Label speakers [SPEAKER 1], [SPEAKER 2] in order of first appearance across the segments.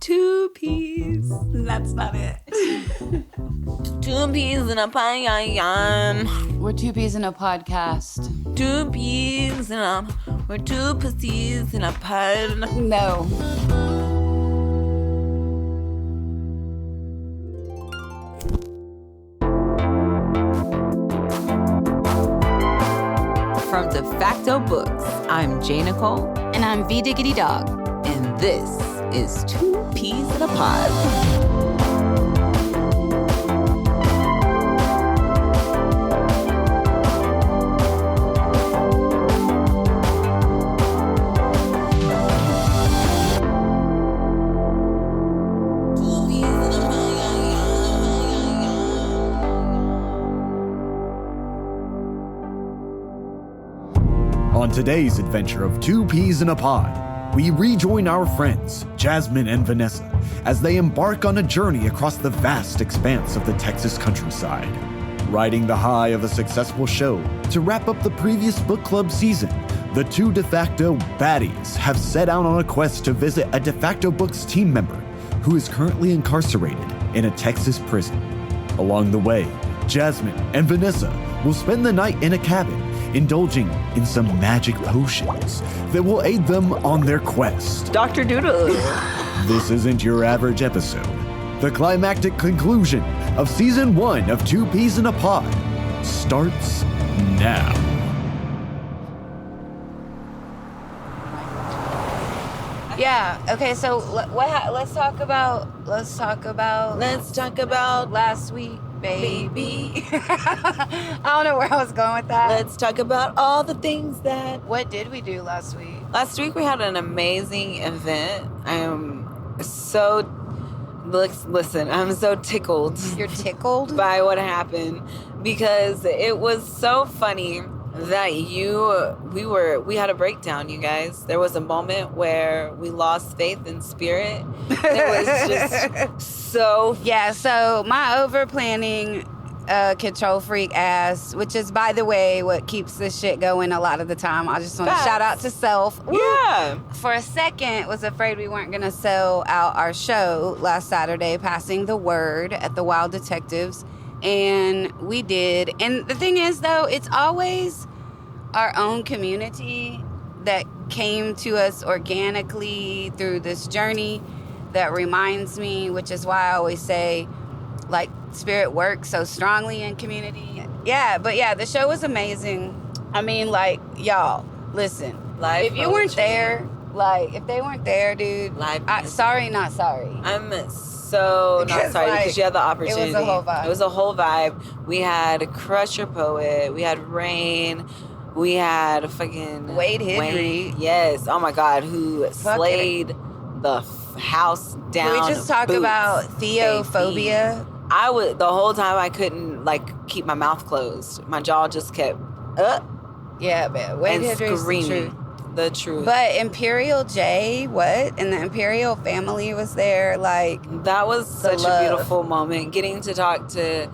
[SPEAKER 1] 2 peas. That's not it. 2 peas in a pan.
[SPEAKER 2] We're 2 peas in a podcast.
[SPEAKER 1] 2 peas in a... We're 2 pussies in a pod.
[SPEAKER 2] No.
[SPEAKER 1] From De Facto Books, I'm J. Nicole.
[SPEAKER 2] And I'm V Diggity Dog.
[SPEAKER 1] And this is 2 Peas in a Pod.
[SPEAKER 3] On today's adventure of 2 Peas in a Pod, we rejoin our friends, Jasmen and Vanessa, as they embark on a journey across the vast expanse of the Texas countryside. Riding the high of a successful show to wrap up the previous book club season, the 2 de facto baddies have set out on a quest to visit a de facto books team member who is currently incarcerated in a Texas prison. Along the way, Jasmen and Vanessa will spend the night in a cabin, indulging in some magic potions that will aid them on their quest.
[SPEAKER 1] Dr. Doodle.
[SPEAKER 3] This isn't your average episode. The climactic conclusion of Season 1 of 2 Peas in a Pod starts now.
[SPEAKER 2] Yeah. Okay. So let's talk about last week, baby. I don't know where I was going with that.
[SPEAKER 1] Let's talk about all the things that...
[SPEAKER 2] What did we do last week?
[SPEAKER 1] Last week we had an amazing event. I am so... Listen, I'm so tickled.
[SPEAKER 2] You're tickled?
[SPEAKER 1] By what happened. Because it was so funny that we had a breakdown, you guys. There was a moment where we lost faith in spirit. It was just so...
[SPEAKER 2] Yeah, so my over-planning control freak ass, which is, by the way, what keeps this shit going a lot of the time. I just want to shout out to self.
[SPEAKER 1] Yeah.
[SPEAKER 2] For a second, was afraid we weren't going to sell out our show last Saturday, Passing the Word at the Wild Detectives. And we did. And the thing is, though, it's always our own community that came to us organically through this journey that reminds me, which is why I always say, like, spirit works so strongly in community. Yeah, but yeah, the show was amazing. I mean, like, y'all, listen.
[SPEAKER 1] Live
[SPEAKER 2] if you weren't there, like, if they weren't there, dude, sorry, not sorry.
[SPEAKER 1] I'm so not sorry, like, because you had the opportunity.
[SPEAKER 2] It was a whole vibe.
[SPEAKER 1] It was a whole vibe. We had Crusher Poet. We had Rain. We had fucking
[SPEAKER 2] Wade Henry.
[SPEAKER 1] Yes. Oh my God. Who slayed the house down.
[SPEAKER 2] Can we just talk about theophobia?
[SPEAKER 1] The whole time I couldn't keep my mouth closed. My jaw just kept
[SPEAKER 2] Yeah, man. Wade Henry's
[SPEAKER 1] screaming the truth.
[SPEAKER 2] But Imperial J, what? And the Imperial family was there,
[SPEAKER 1] that was such a beautiful moment. Getting to talk to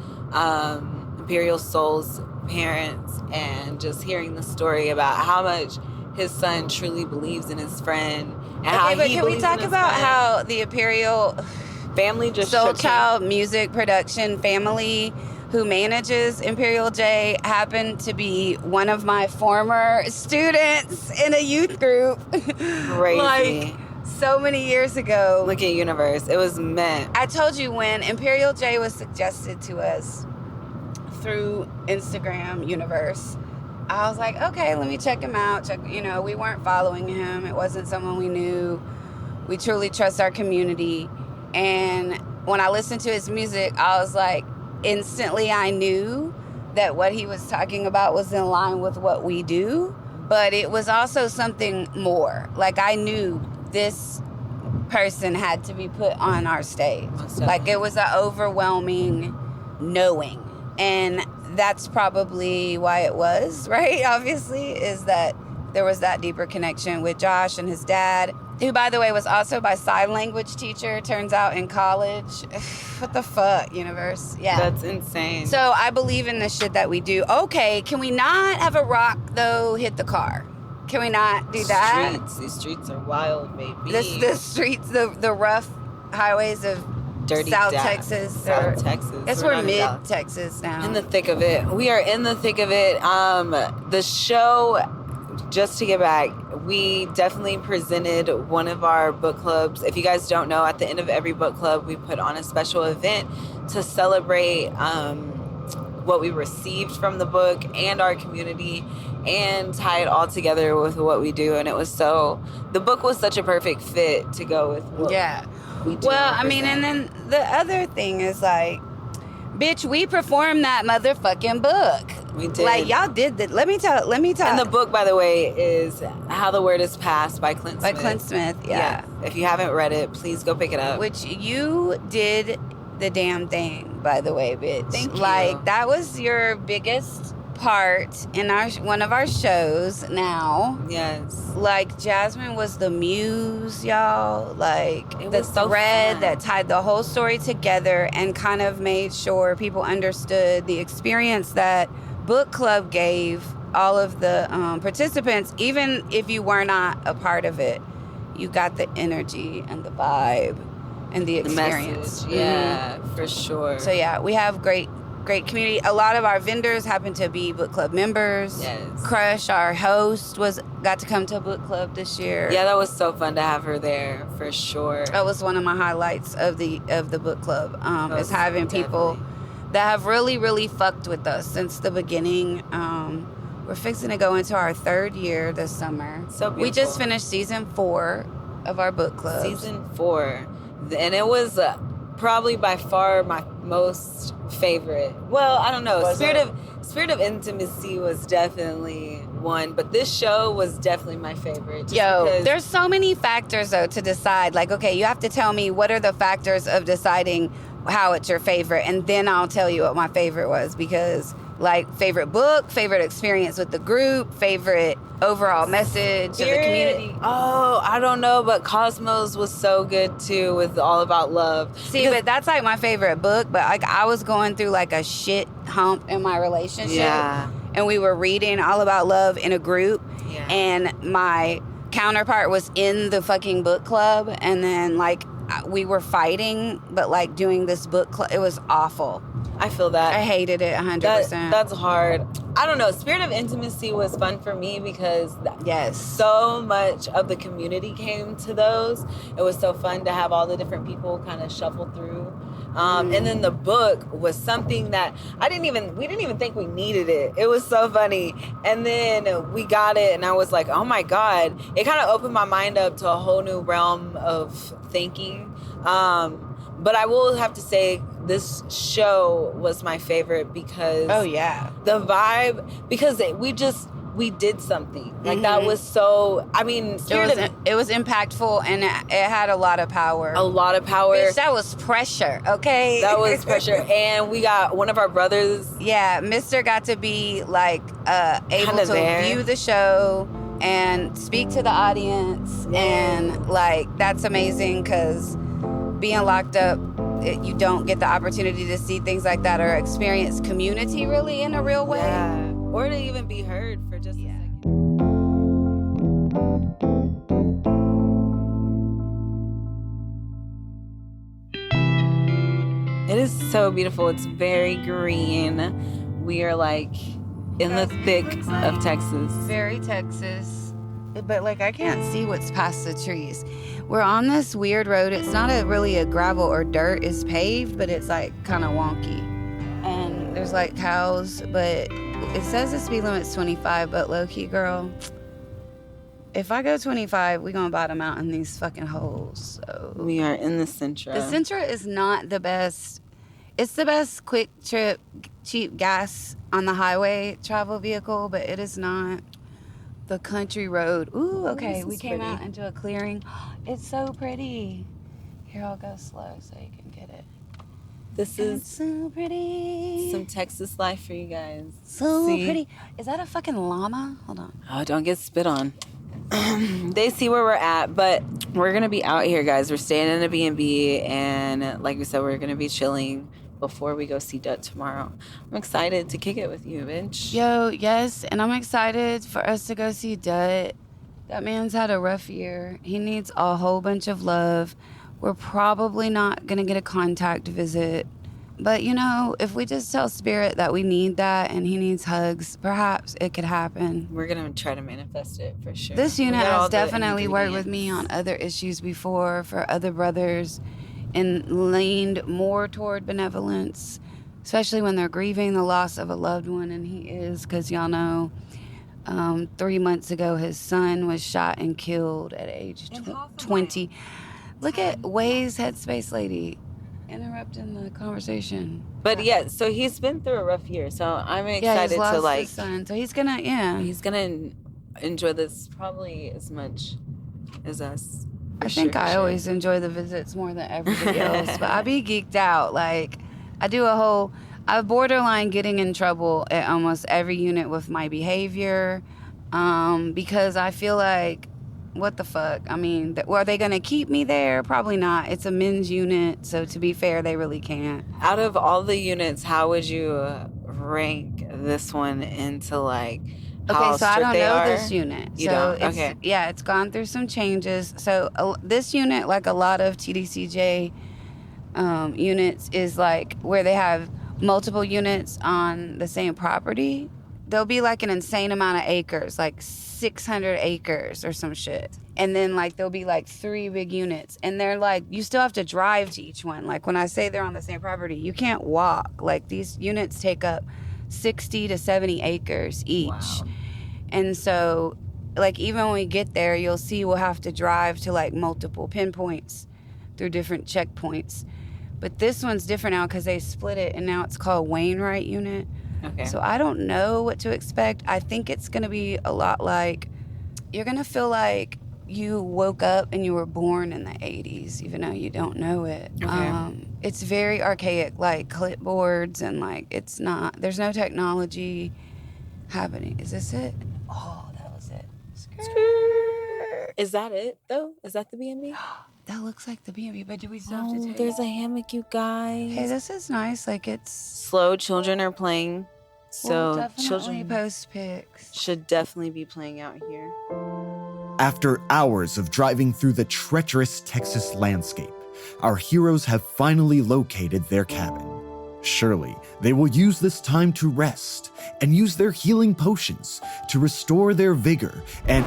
[SPEAKER 1] Imperial Soul's parents and just hearing the story about how much his son truly believes in his friend. And how
[SPEAKER 2] but
[SPEAKER 1] he
[SPEAKER 2] can we talk about how the Imperial
[SPEAKER 1] family just
[SPEAKER 2] Soul Child music production family who manages Imperial J happened to be one of my former students in a youth group.
[SPEAKER 1] Crazy.
[SPEAKER 2] So many years ago.
[SPEAKER 1] Look at Universe. It was meant.
[SPEAKER 2] I told you when Imperial J was suggested to us through Instagram Universe, I was like, okay, let me check him out. We weren't following him. It wasn't someone we knew. We truly trust our community. And when I listened to his music, I was like, instantly I knew that what he was talking about was in line with what we do. But it was also something more. Like, I knew this person had to be put on our stage. Like, it was an overwhelming knowing. And that's probably why it was, right? Obviously, is that there was that deeper connection with Josh and his dad, who, by the way, was also my sign language teacher, turns out, in college. What the fuck, Universe? Yeah.
[SPEAKER 1] That's insane.
[SPEAKER 2] So I believe in the shit that we do. Okay, can we not have a rock, though, hit the car? Can we not do that?
[SPEAKER 1] These streets are wild, baby.
[SPEAKER 2] The streets, the rough highways of
[SPEAKER 1] Dirty
[SPEAKER 2] South
[SPEAKER 1] Down.
[SPEAKER 2] Texas.
[SPEAKER 1] South Texas.
[SPEAKER 2] Guess
[SPEAKER 1] We're
[SPEAKER 2] we're
[SPEAKER 1] not in
[SPEAKER 2] mid
[SPEAKER 1] Dallas.
[SPEAKER 2] Texas now.
[SPEAKER 1] In the thick of it. We are in the thick of it. The show, just to get back, we definitely presented one of our book clubs. If you guys don't know, at the end of every book club, we put on a special event to celebrate what we received from the book and our community and tie it all together with what we do. And the book was such a perfect fit to go with what we do.
[SPEAKER 2] Well, I mean, and then the other thing is like, bitch, we performed that motherfucking book.
[SPEAKER 1] We did.
[SPEAKER 2] Like, y'all did that. Let me tell.
[SPEAKER 1] And the book, by the way, is How the Word is Passed by Clint Smith.
[SPEAKER 2] By Clint Smith, yeah.
[SPEAKER 1] If you haven't read it, please go pick it up.
[SPEAKER 2] Which you did the damn thing, by the way, bitch.
[SPEAKER 1] Thank you.
[SPEAKER 2] Like, that was your biggest part in one of our shows now.
[SPEAKER 1] Yes.
[SPEAKER 2] Like, Jasmine was the muse, y'all. Like,
[SPEAKER 1] It
[SPEAKER 2] the
[SPEAKER 1] was so
[SPEAKER 2] thread
[SPEAKER 1] fun.
[SPEAKER 2] that tied the whole story together and kind of made sure people understood the experience that book club gave all of the participants, even if you were not a part of it. You got the energy and the vibe and the experience.
[SPEAKER 1] Message. Yeah, for sure.
[SPEAKER 2] So yeah, we have great community. A lot of our vendors happen to be book club members.
[SPEAKER 1] Yes.
[SPEAKER 2] Crush, our host, got to come to a book club this year.
[SPEAKER 1] Yeah, that was so fun to have her there, for sure.
[SPEAKER 2] That was one of my highlights of the book club. Is having people
[SPEAKER 1] definitely.
[SPEAKER 2] that have really, really fucked with us since the beginning. We're fixing to go into our 3rd year this summer.
[SPEAKER 1] So
[SPEAKER 2] We just
[SPEAKER 1] beautiful.
[SPEAKER 2] finished season 4 of our book club.
[SPEAKER 1] Season 4. And it was probably by far my most favorite. Well, I don't know. Spirit of Intimacy was definitely one, but this show was definitely my favorite. just because-
[SPEAKER 2] There's so many factors though to decide. Like, okay, you have to tell me what are the factors of deciding how it's your favorite, and then I'll tell you what my favorite was, because like favorite book, favorite experience with the group, favorite overall message of the community.
[SPEAKER 1] Oh, I don't know, but Cosmos was so good too with All About Love.
[SPEAKER 2] See, but that's like my favorite book, but like I was going through like a shit hump in my relationship.
[SPEAKER 1] Yeah.
[SPEAKER 2] And we were reading All About Love in a group.
[SPEAKER 1] Yeah.
[SPEAKER 2] And my counterpart was in the fucking book club, and then like we were fighting, but like doing this book club, it was awful.
[SPEAKER 1] I feel that.
[SPEAKER 2] I hated it 100%.
[SPEAKER 1] That's hard. I don't know. Spirit of Intimacy was fun for me because
[SPEAKER 2] Yes.
[SPEAKER 1] so much of the community came to those. It was so fun to have all the different people kind of shuffle through. And then the book was something that we didn't even think we needed it. It was so funny. And then we got it and I was like, oh my God. It kind of opened my mind up to a whole new realm of thinking. But I will have to say this show was my favorite because
[SPEAKER 2] Oh yeah.
[SPEAKER 1] the vibe, because we did something like that was so, I mean,
[SPEAKER 2] It was impactful, and it had a lot of power.
[SPEAKER 1] a lot of power.
[SPEAKER 2] Bitch, that was pressure, okay?
[SPEAKER 1] That was pressure. And we got one of our brothers.
[SPEAKER 2] Yeah, Mr. got to be like able
[SPEAKER 1] Kinda
[SPEAKER 2] to
[SPEAKER 1] there.
[SPEAKER 2] view the show and speak to the audience, and like that's amazing because being locked up, you don't get the opportunity to see things like that or experience community really in a real way.
[SPEAKER 1] Yeah. Or to even be heard for just a second. It is so beautiful. It's very green. We are like in the thick of Texas.
[SPEAKER 2] Very Texas. But like I can't see what's past the trees. We're on this weird road. It's not really a gravel or dirt. It's paved, but it's like kind of wonky. And there's like cows, but it says the speed limit's 25, but low-key, girl, if I go 25, we gonna bottom out in these fucking holes. So
[SPEAKER 1] We are in the Sentra.
[SPEAKER 2] the Sentra is not the best. It's the best quick trip, cheap gas on the highway travel vehicle, but it is not the country road. Ooh, okay.
[SPEAKER 1] This
[SPEAKER 2] We
[SPEAKER 1] is
[SPEAKER 2] came
[SPEAKER 1] pretty.
[SPEAKER 2] out into a clearing. It's so pretty. Here, I'll go slow so you can get it.
[SPEAKER 1] This
[SPEAKER 2] It's
[SPEAKER 1] is
[SPEAKER 2] so pretty.
[SPEAKER 1] some Texas life for you guys.
[SPEAKER 2] So
[SPEAKER 1] See?
[SPEAKER 2] pretty. Is that a fucking llama? Hold on.
[SPEAKER 1] Oh, don't get spit on. They see where we're at, but we're gonna be out here, guys. We're staying in a B&B, and like we said, we're gonna be chilling before we go see Dutt tomorrow. I'm excited to kick it with you, bitch.
[SPEAKER 2] Yo, yes, and I'm excited for us to go see Dutt. That man's had a rough year. He needs a whole bunch of love. We're probably not going to get a contact visit. But, you know, if we just tell Spirit that we need that and he needs hugs, perhaps it could happen.
[SPEAKER 1] We're going to try to manifest it for sure.
[SPEAKER 2] This unit has definitely worked with me on other issues before for other brothers and leaned more toward benevolence, especially when they're grieving the loss of a loved one, and he is, because y'all know 3 months ago his son was shot and killed at age 20. Look at Way's headspace lady interrupting the conversation.
[SPEAKER 1] But yeah, so he's been through a rough year, so I'm excited
[SPEAKER 2] he's lost
[SPEAKER 1] to like
[SPEAKER 2] his son, so he's gonna
[SPEAKER 1] enjoy this probably as much as us.
[SPEAKER 2] I think I always enjoy the visits more than everybody else, but I be geeked out. Like, I borderline getting in trouble at almost every unit with my behavior, because I feel like, what the fuck? I mean, are they going to keep me there? Probably not. It's a men's unit, so to be fair, they really can't.
[SPEAKER 1] Out of all the units, how would you rank this one into like how
[SPEAKER 2] okay, so I don't
[SPEAKER 1] they
[SPEAKER 2] know
[SPEAKER 1] are?
[SPEAKER 2] This unit.
[SPEAKER 1] You
[SPEAKER 2] so
[SPEAKER 1] don't?
[SPEAKER 2] It's,
[SPEAKER 1] okay.
[SPEAKER 2] Yeah, it's gone through some changes. So this unit, like a lot of TDCJ units, is like where they have multiple units on the same property. There'll be like an insane amount of acres, like 600 acres or some shit. And then like there'll be like 3 big units. And they're like, you still have to drive to each one. Like when I say they're on the same property, you can't walk. Like these units take up 60 to 70 acres each.
[SPEAKER 1] Wow.
[SPEAKER 2] And so like even when we get there, you'll see we'll have to drive to like multiple pinpoints through different checkpoints. But this one's different now because they split it and now it's called Wainwright Unit.
[SPEAKER 1] Okay.
[SPEAKER 2] So I don't know what to expect. I think it's going to be a lot like, you're going to feel like you woke up and you were born in the 80s, even though you don't know it.
[SPEAKER 1] Okay.
[SPEAKER 2] It's very archaic, like clipboards, and like it's not, there's no technology happening. Is this it? Oh, that was it.
[SPEAKER 1] Is that it though? Is that the B&B?
[SPEAKER 2] That looks like the B&B, but do we still have to take
[SPEAKER 1] There's a hammock, you guys.
[SPEAKER 2] Hey, this is nice. Like it's
[SPEAKER 1] slow. Children are playing, so
[SPEAKER 2] we'll definitely
[SPEAKER 1] children
[SPEAKER 2] post pics.
[SPEAKER 1] should definitely be playing out here.
[SPEAKER 3] After hours of driving through the treacherous Texas landscape, our heroes have finally located their cabin. Surely, they will use this time to rest and use their healing potions to restore their vigor and...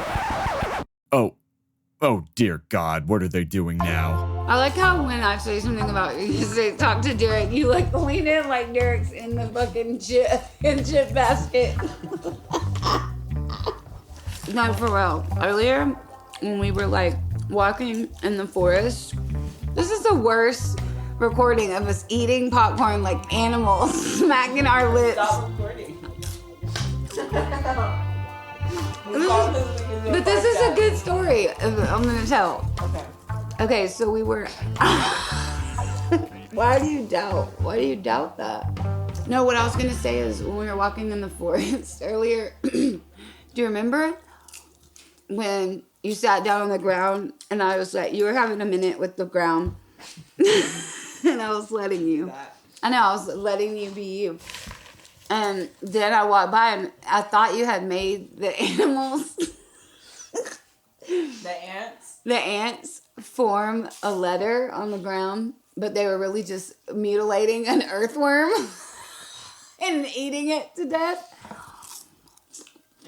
[SPEAKER 3] Oh dear God, what are they doing now?
[SPEAKER 2] I like how when I say something about you say talk to Derek, you like lean in like Derek's in the fucking chip basket. Not for real. Earlier, when we were like walking in the forest, this is the worst recording of us eating popcorn like animals, smacking our lips.
[SPEAKER 1] Stop recording.
[SPEAKER 2] But this is a good story I'm gonna tell. Okay, so we were... Why do you doubt that? No, what I was gonna say is when we were walking in the forest earlier, do you remember when you sat down on the ground and I was like, you were having a minute with the ground and I was letting you. I know, I was letting you be you. And then I walked by and I thought you had made the animals... The ants form a letter on the ground, but they were really just mutilating an earthworm and eating it to death.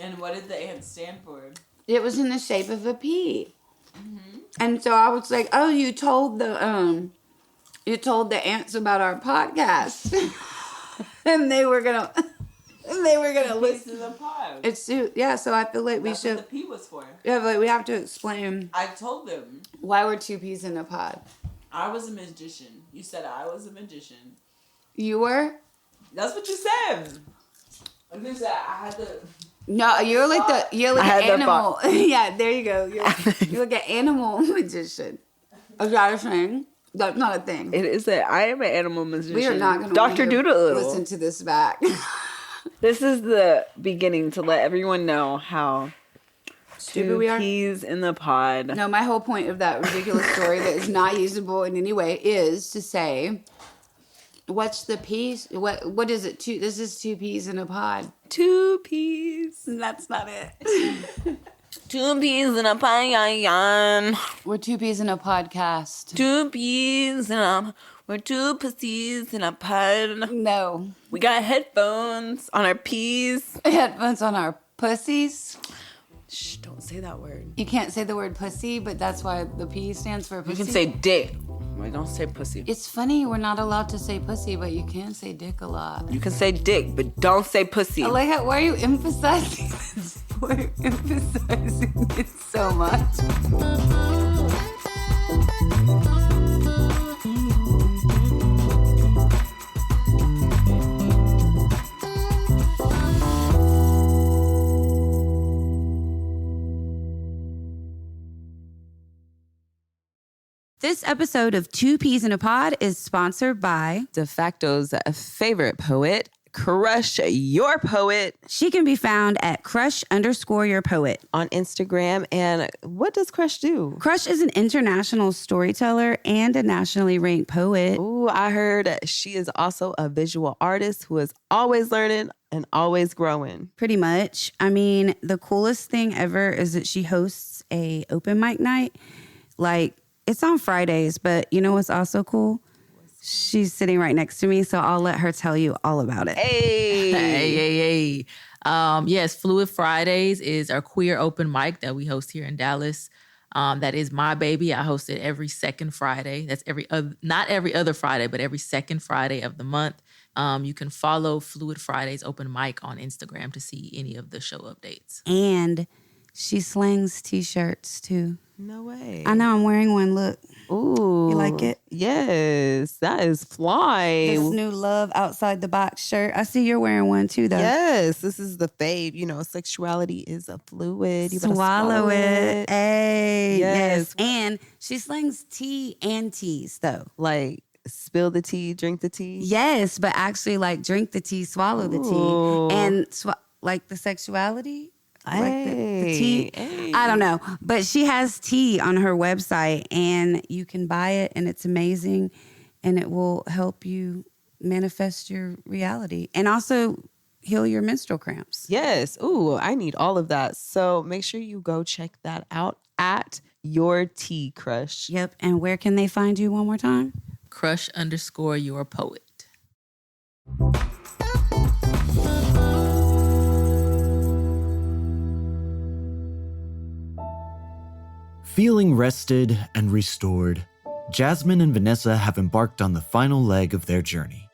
[SPEAKER 1] And what did the ants stand for?
[SPEAKER 2] It was in the shape of a pea. Mm-hmm. And so I was like, "Oh, you told the ants about our podcast," and they were gonna listen
[SPEAKER 1] to the pod.
[SPEAKER 2] It's yeah. So I feel like
[SPEAKER 1] That's what the P was for.
[SPEAKER 2] Yeah, but we have to explain.
[SPEAKER 1] I told them
[SPEAKER 2] why we're 2 peas in a pod.
[SPEAKER 1] I was a magician. You said I was a magician. You
[SPEAKER 2] were?
[SPEAKER 1] That's what you said. You said I had to.
[SPEAKER 2] No, you're like an animal. Yeah, there you go. You're like an animal magician. Is that a thing? That's not a thing.
[SPEAKER 1] It is that I am an animal magician.
[SPEAKER 2] We are not going to
[SPEAKER 1] Dr. Doodle.
[SPEAKER 2] Listen to this back.
[SPEAKER 1] This is the beginning to let everyone know how stupid we are. Peas in the pod.
[SPEAKER 2] No, my whole point of that ridiculous story that is not usable in any way is to say, what's the peas? What is it? This is 2 peas in a pod.
[SPEAKER 1] 2 peas.
[SPEAKER 2] That's not it.
[SPEAKER 1] 2 peas in a pie.
[SPEAKER 2] We're 2 peas in a podcast.
[SPEAKER 1] 2 peas in a... We're 2 pussies in a pod.
[SPEAKER 2] No.
[SPEAKER 1] We got headphones on our peas.
[SPEAKER 2] Headphones on our pussies.
[SPEAKER 1] Shh, don't say that word.
[SPEAKER 2] You can't say the word pussy, but that's why the P stands for pussy.
[SPEAKER 1] You can say dick. Wait, don't say pussy.
[SPEAKER 2] It's funny, we're not allowed to say pussy, but you can say dick a lot.
[SPEAKER 1] You can say dick, but don't say pussy.
[SPEAKER 2] I like how, why are you emphasizing this? Why are you emphasizing it so much? This episode of 2 Peas in a Pod is sponsored by
[SPEAKER 1] De facto's favorite poet, Crush Your Poet.
[SPEAKER 2] She can be found at crush_your_poet
[SPEAKER 1] on Instagram. And what does Crush do?
[SPEAKER 2] Crush is an international storyteller and a nationally ranked poet.
[SPEAKER 1] Ooh, I heard she is also a visual artist who is always learning and always growing.
[SPEAKER 2] Pretty much. I mean, the coolest thing ever is that she hosts a open mic night. Like, it's on Fridays, but you know what's also cool? She's sitting right next to me, so I'll let her tell you all about it.
[SPEAKER 1] Hey.
[SPEAKER 4] Yes, Fluid Fridays is our queer open mic that we host here in Dallas. That is my baby. I host it every second Friday. That's not every other Friday, but every second Friday of the month. You can follow Fluid Fridays open mic on Instagram to see any of the show updates.
[SPEAKER 2] And she slangs t-shirts too.
[SPEAKER 1] No way.
[SPEAKER 2] I know, I'm wearing one. Look.
[SPEAKER 1] Ooh.
[SPEAKER 2] You like it?
[SPEAKER 1] Yes. That is fly.
[SPEAKER 2] This new Love Outside the Box shirt. I see you're wearing one too, though.
[SPEAKER 1] Yes. This is the fave. You know, sexuality is a fluid. You better
[SPEAKER 2] swallow it. Hey.
[SPEAKER 1] Yes.
[SPEAKER 2] And she slangs tea and teas, though.
[SPEAKER 1] Like, spill the tea, drink the tea?
[SPEAKER 2] Yes, but actually, like, drink the tea, swallow the tea. And, like, the sexuality. Like the tea.
[SPEAKER 1] Hey.
[SPEAKER 2] I don't know. But she has tea on her website and you can buy it and it's amazing and it will help you manifest your reality and also heal your menstrual cramps.
[SPEAKER 1] Yes. Ooh, I need all of that. So make sure you go check that out at Your Tea Crush.
[SPEAKER 2] Yep. And where can they find you one more time?
[SPEAKER 4] Crush_your_poet.
[SPEAKER 3] Feeling rested and restored, Jasmen and Vanessa have embarked on the final leg of their journey.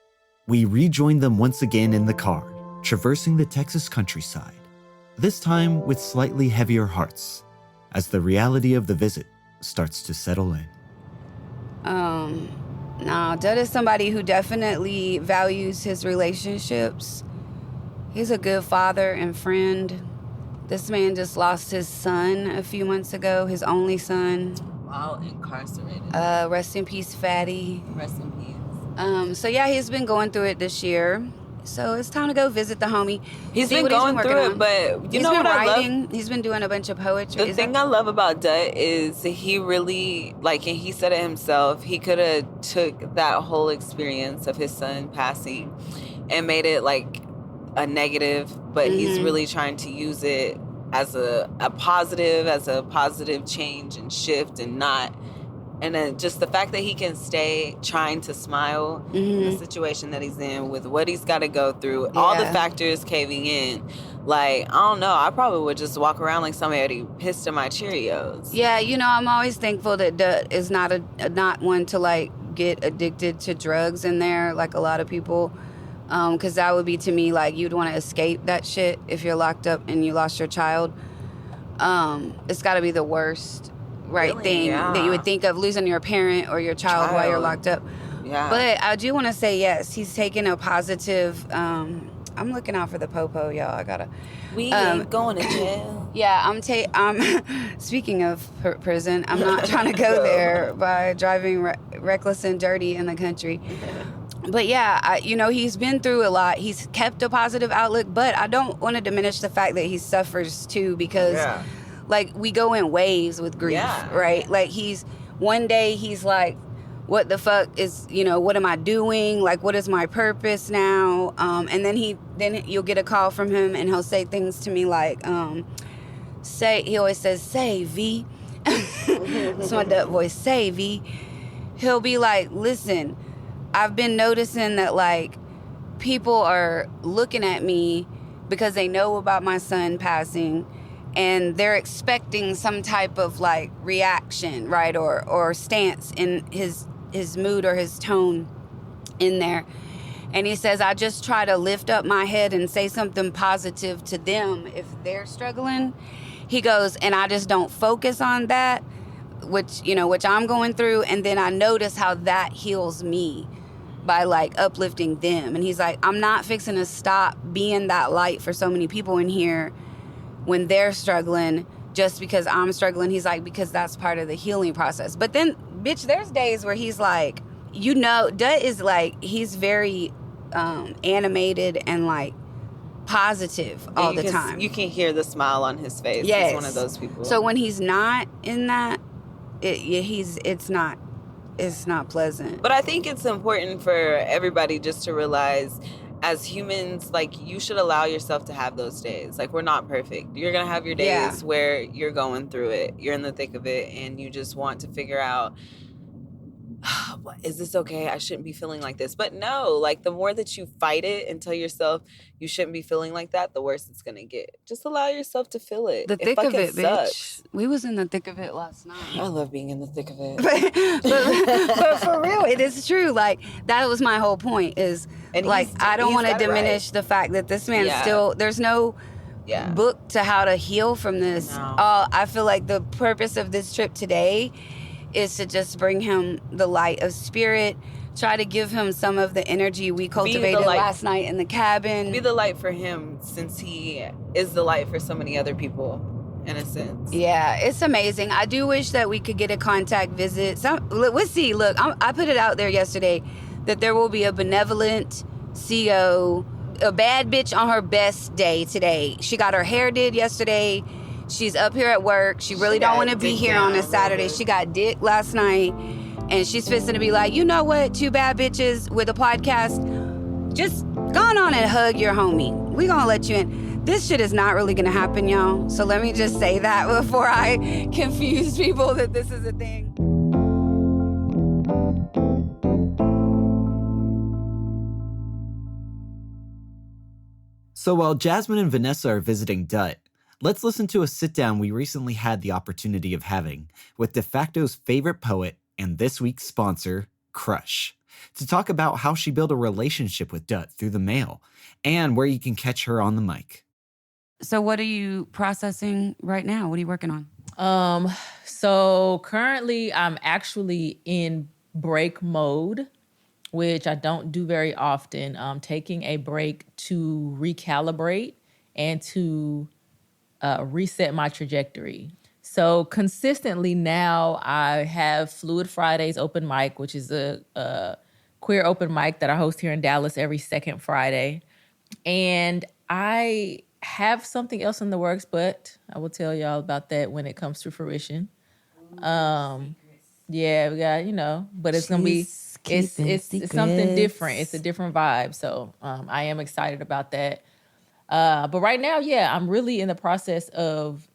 [SPEAKER 3] We rejoin them once again in the car, traversing the Texas countryside, this time with slightly heavier hearts, as the reality of the visit starts to settle in.
[SPEAKER 2] No, Dutt is somebody who definitely values his relationships. He's a good father and friend. This man just lost his son a few months ago, his only son.
[SPEAKER 1] While incarcerated.
[SPEAKER 2] Rest in peace, Fatty.
[SPEAKER 1] Rest in peace.
[SPEAKER 2] So yeah, he's been going through it this year. So it's time to go visit the homie.
[SPEAKER 1] He's been going through it, but you know what I love?
[SPEAKER 2] He's been doing a bunch of poetry.
[SPEAKER 1] The thing I love about Dutt is he really, like, and he said it himself, he could have took that whole experience of his son passing and made it like a negative, but he's really trying to use it as a positive change and shift and not. And then just the fact that he can stay trying to smile in the situation that he's in with what he's got to go through, all the factors caving in. Like, I don't know. I probably would just walk around like somebody pissed in my Cheerios.
[SPEAKER 2] Yeah, you know, I'm always thankful that Dutt is not one to, like, get addicted to drugs in there like a lot of people. Because that would be, to me, like, you'd want to escape that shit if you're locked up and you lost your child. It's got to be the worst thing that you would think of, losing your parent or your child while you're locked up.
[SPEAKER 1] Yeah.
[SPEAKER 2] But I do want to say, yes, he's taken a positive... I'm looking out for the popo, y'all. I gotta...
[SPEAKER 1] We ain't going to jail.
[SPEAKER 2] Yeah, I'm speaking of prison, I'm not trying to go there by driving reckless and dirty in the country. But yeah, he's been through a lot. He's kept a positive outlook, but I don't want to diminish the fact that he suffers too, because like, we go in waves with grief, right? Like, one day he's like, what the fuck is, what am I doing? Like, what is my purpose now? And then you'll get a call from him and he'll say things to me like, he always says, say, V. It's my Dutt voice, say, V. He'll be like, listen, I've been noticing that, like, people are looking at me because they know about my son passing, and they're expecting some type of, like, reaction, right, or stance in his mood or his tone in there. And he says, I just try to lift up my head and say something positive to them if they're struggling. He goes, and I just don't focus on that, which I'm going through, and then I notice how that heals me by, like, uplifting them. And he's like, I'm not fixing to stop being that light for so many people in here when they're struggling just because I'm struggling. He's like, because that's part of the healing process. But then, bitch, there's days where he's like, Dutt is like, he's very animated and, like, positive all the time.
[SPEAKER 1] You can hear the smile on his face.
[SPEAKER 2] Yes.
[SPEAKER 1] He's one of those people.
[SPEAKER 2] So when he's not in that, it's not pleasant.
[SPEAKER 1] But I think it's important for everybody just to realize, as humans, like, you should allow yourself to have those days. Like, we're not perfect. You're gonna have your days where you're going through it, you're in the thick of it, and you just want to figure out, is this okay? I shouldn't be feeling like this. But no, like, the more that you fight it and tell yourself you shouldn't be feeling like that, the worse it's gonna get. Just allow yourself to feel it.
[SPEAKER 2] The thick of it,
[SPEAKER 1] sucks.
[SPEAKER 2] Bitch. We was in the thick of it last night.
[SPEAKER 1] I love being in the thick of it.
[SPEAKER 2] but for real, it is true. Like, that was my whole point is, and like, I don't want to diminish the fact that this man still, there's no book to how to heal from this.
[SPEAKER 1] No.
[SPEAKER 2] I feel like the purpose of this trip today is to just bring him the light of spirit, try to give him some of the energy we cultivated last night in the cabin.
[SPEAKER 1] Be the light for him, since he is the light for so many other people, in a sense.
[SPEAKER 2] Yeah, it's amazing. I do wish that we could get a contact visit. Let's see. Look, I put it out there yesterday that there will be a benevolent CO, a bad bitch on her best day today. She got her hair did yesterday. She's up here at work. She really don't want to be here on a Saturday. She got dick last night. And she's fixing to be like, you know what? Two bad bitches with a podcast. Just go on and hug your homie. We gonna let you in. This shit is not really gonna happen, y'all. So let me just say that before I confuse people that this is a thing.
[SPEAKER 3] So while Jasmen and Vanessa are visiting Dutt, let's listen to a sit-down we recently had the opportunity of having with De facto's favorite poet and this week's sponsor, Crush, to talk about how she built a relationship with Dutt through the mail and where you can catch her on the mic.
[SPEAKER 2] So what are you processing right now? What are you working on?
[SPEAKER 4] So currently I'm actually in break mode, which I don't do very often. I'm taking a break to recalibrate and to reset my trajectory. So consistently now I have Fluid Fridays open mic, which is a queer open mic that I host here in Dallas every second Friday. And I have something else in the works, but I will tell y'all about that when it comes to fruition. Yeah, we got, but it's going to be, it's something different. It's a different vibe. So I am excited about that. But right now, I'm really in the process of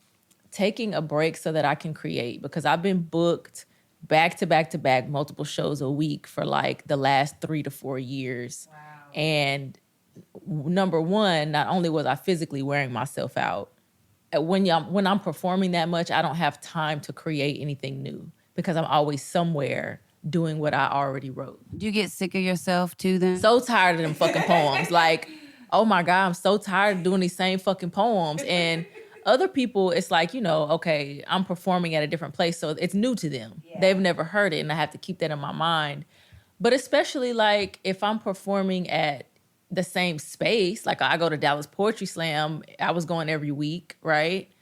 [SPEAKER 4] taking a break so that I can create, because I've been booked back to back to back, multiple shows a week for like the last 3 to 4 years. Wow. And number one, not only was I physically wearing myself out, when I'm performing that much, I don't have time to create anything new because I'm always somewhere doing what I already wrote.
[SPEAKER 2] Do you get sick of yourself too then?
[SPEAKER 4] So tired of them fucking poems. Like, oh my God, I'm so tired of doing these same fucking poems. And other people, it's like, okay, I'm performing at a different place, so it's new to them. Yeah. They've never heard it, and I have to keep that in my mind. But especially, like, if I'm performing at the same space, like I go to Dallas Poetry Slam, I was going every week, right?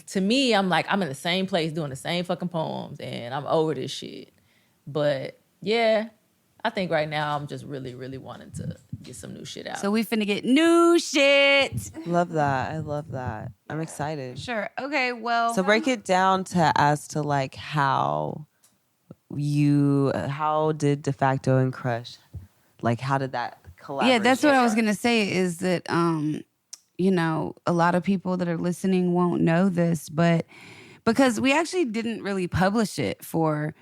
[SPEAKER 4] To me, I'm like, I'm in the same place doing the same fucking poems, and I'm over this shit. But, yeah, I think right now I'm just really, really wanting to get some new shit out.
[SPEAKER 2] So we finna get new shit.
[SPEAKER 5] Love that. I love that. I'm excited.
[SPEAKER 2] Sure. Okay, well.
[SPEAKER 5] So break it down as to like how did De facto and Crush, like how did that collaborate?
[SPEAKER 2] Yeah, that's what I was gonna say is that you know, a lot of people that are listening won't know this, but because we actually didn't really publish it for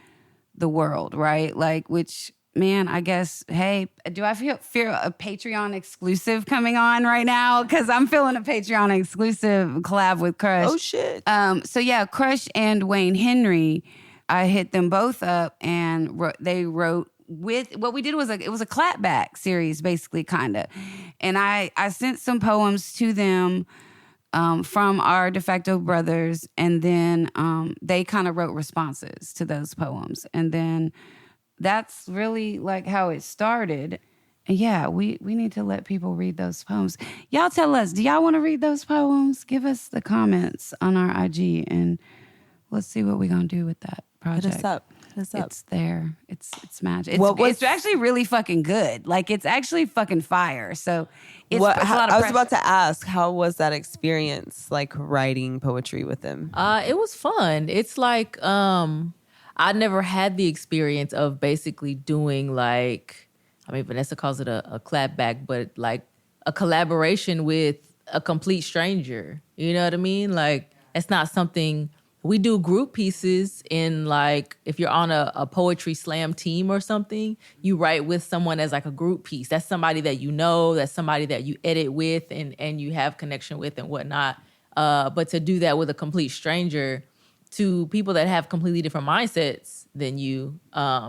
[SPEAKER 2] the world, right? Like, which, man, I guess, hey, do I feel a Patreon exclusive coming on right now? Because I'm feeling a Patreon exclusive collab with Crush.
[SPEAKER 5] Oh, shit.
[SPEAKER 2] So yeah, Crush and Wayne Henry, I hit them both up and they wrote with, what we did was it was a clapback series, basically, kind of. And I sent some poems to them from our de facto brothers, and then they kind of wrote responses to those poems. And then that's really like how it started. And yeah, we need to let people read those poems. Y'all tell us, do y'all want to read those poems? Give us the comments on our IG, and let's see what we're going to do with that project.
[SPEAKER 5] Hit us up.
[SPEAKER 2] It's there. It's magic.
[SPEAKER 5] What's
[SPEAKER 2] actually really fucking good. Like, it's actually fucking fire. So it's a lot of
[SPEAKER 5] I was
[SPEAKER 2] pressure.
[SPEAKER 5] about to ask, how was that experience, like writing poetry with him?
[SPEAKER 4] It was fun. It's like I never had the experience of basically doing, like, I mean, Vanessa calls it a clapback, but like a collaboration with a complete stranger. You know what I mean? Like, it's not something. We do group pieces in, like, if you're on a poetry slam team or something, you write with someone as like a group piece. That's somebody that you know, that's somebody that you edit with and you have connection with and whatnot. But to do that with a complete stranger, to people that have completely different mindsets than you,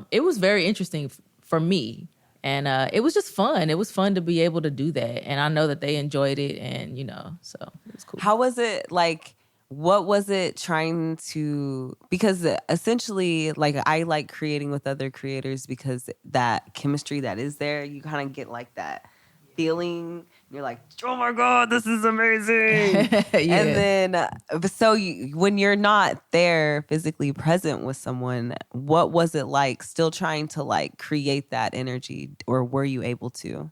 [SPEAKER 4] it was very interesting for me. And it was just fun. It was fun to be able to do that. And I know that they enjoyed it, and, you know, so it was cool.
[SPEAKER 5] How was it, like, what was it trying to, because essentially, like, I like creating with other creators because that chemistry that is there, you kind of get like that feeling. You're like, oh my God, this is amazing.
[SPEAKER 4] Yeah.
[SPEAKER 5] And then, so when you're not there physically present with someone, what was it like still trying to like create that energy, or were you able to?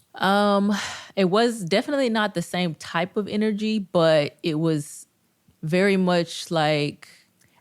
[SPEAKER 4] It was definitely not the same type of energy, but it was very much like,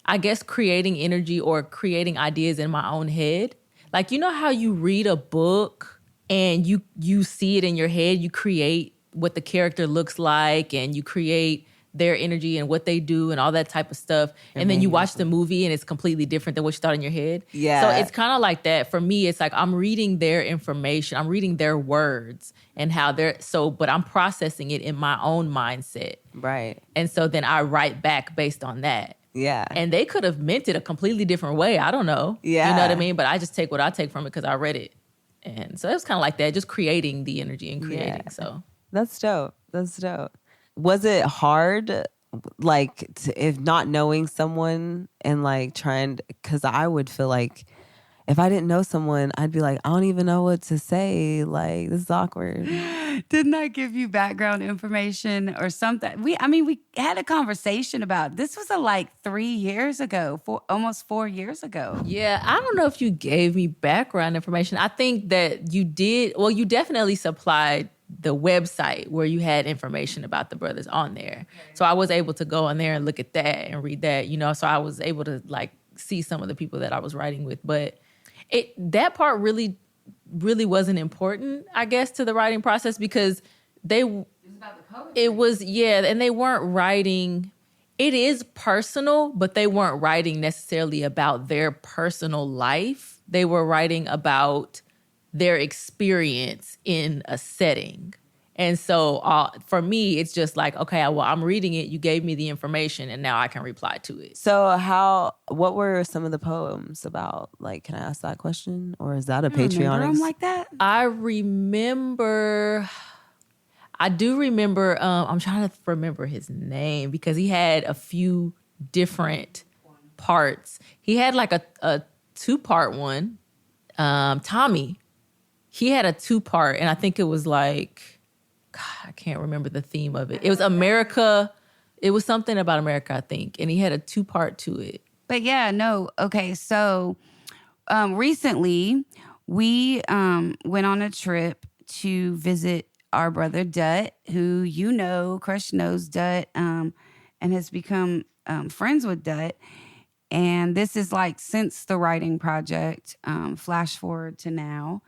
[SPEAKER 4] I guess, creating energy or creating ideas in my own head. Like, you know how you read a book and you see it in your head, you create what the character looks like, and you create their energy and what they do and all that type of stuff. And then you watch the movie and it's completely different than what you thought in your head.
[SPEAKER 5] Yeah.
[SPEAKER 4] So it's kind of like that. For me, it's like I'm reading their information. I'm reading their words and how but I'm processing it in my own mindset.
[SPEAKER 5] Right.
[SPEAKER 4] And so then I write back based on that.
[SPEAKER 5] Yeah.
[SPEAKER 4] And they could have meant it a completely different way. I don't know.
[SPEAKER 5] Yeah.
[SPEAKER 4] You know what I mean? But I just take what I take from it because I read it. And so it was kind of like that, just creating the energy and creating.
[SPEAKER 5] Yeah.
[SPEAKER 4] So
[SPEAKER 5] That's dope. That's dope. Was it hard, like, if not knowing someone and like trying, because I would feel like if I didn't know someone, I'd be like, I don't even know what to say. Like, this is awkward.
[SPEAKER 2] Didn't I give you background information or something? We had a conversation about this. Was like 3 years ago, almost 4 years ago.
[SPEAKER 4] yeah, I don't know if you gave me background information. I think that you did. Well, you definitely supplied the website where you had information about the brothers on there. So I was able to go on there and look at that and read that, you know, so I was able to like see some of the people that I was writing with. But that part really wasn't important, I guess, to the writing process, because it was, yeah, and they weren't writing, it is personal, but they weren't writing necessarily about their personal life. They were writing about their experience in a setting. And so for me, it's just like, okay, well, I'm reading it. You gave me the information and now I can reply to it.
[SPEAKER 5] So what were some of the poems about? Like, can I ask that question? Or is that a Patreon?
[SPEAKER 2] I'm like that.
[SPEAKER 4] I do remember, I'm trying to remember his name because he had a few different parts. He had like a 2-part one. Tommy, he had a 2-part, and I think it was like, God, I can't remember the theme of it. It was America. It was something about America, I think. And he had a 2-part to it.
[SPEAKER 2] But yeah, no. Okay. So recently we went on a trip to visit our brother Dutt, who, you know, Crush knows Dutt, and has become friends with Dutt. And this is like since the writing project, flash forward to now.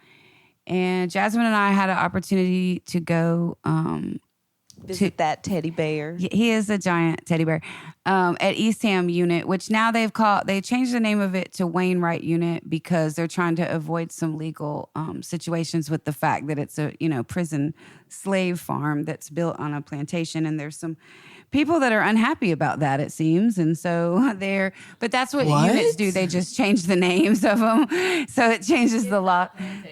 [SPEAKER 2] And Jasmine and I had an opportunity to go
[SPEAKER 5] Visit that teddy bear.
[SPEAKER 2] He is a giant teddy bear at Eastham Unit, which now they changed the name of it to Wainwright Unit because they're trying to avoid some legal situations with the fact that it's a prison slave farm that's built on a plantation, and there's some people that are unhappy about that, it seems, and so but that's what units do. They just change the names of them, so it changes the law.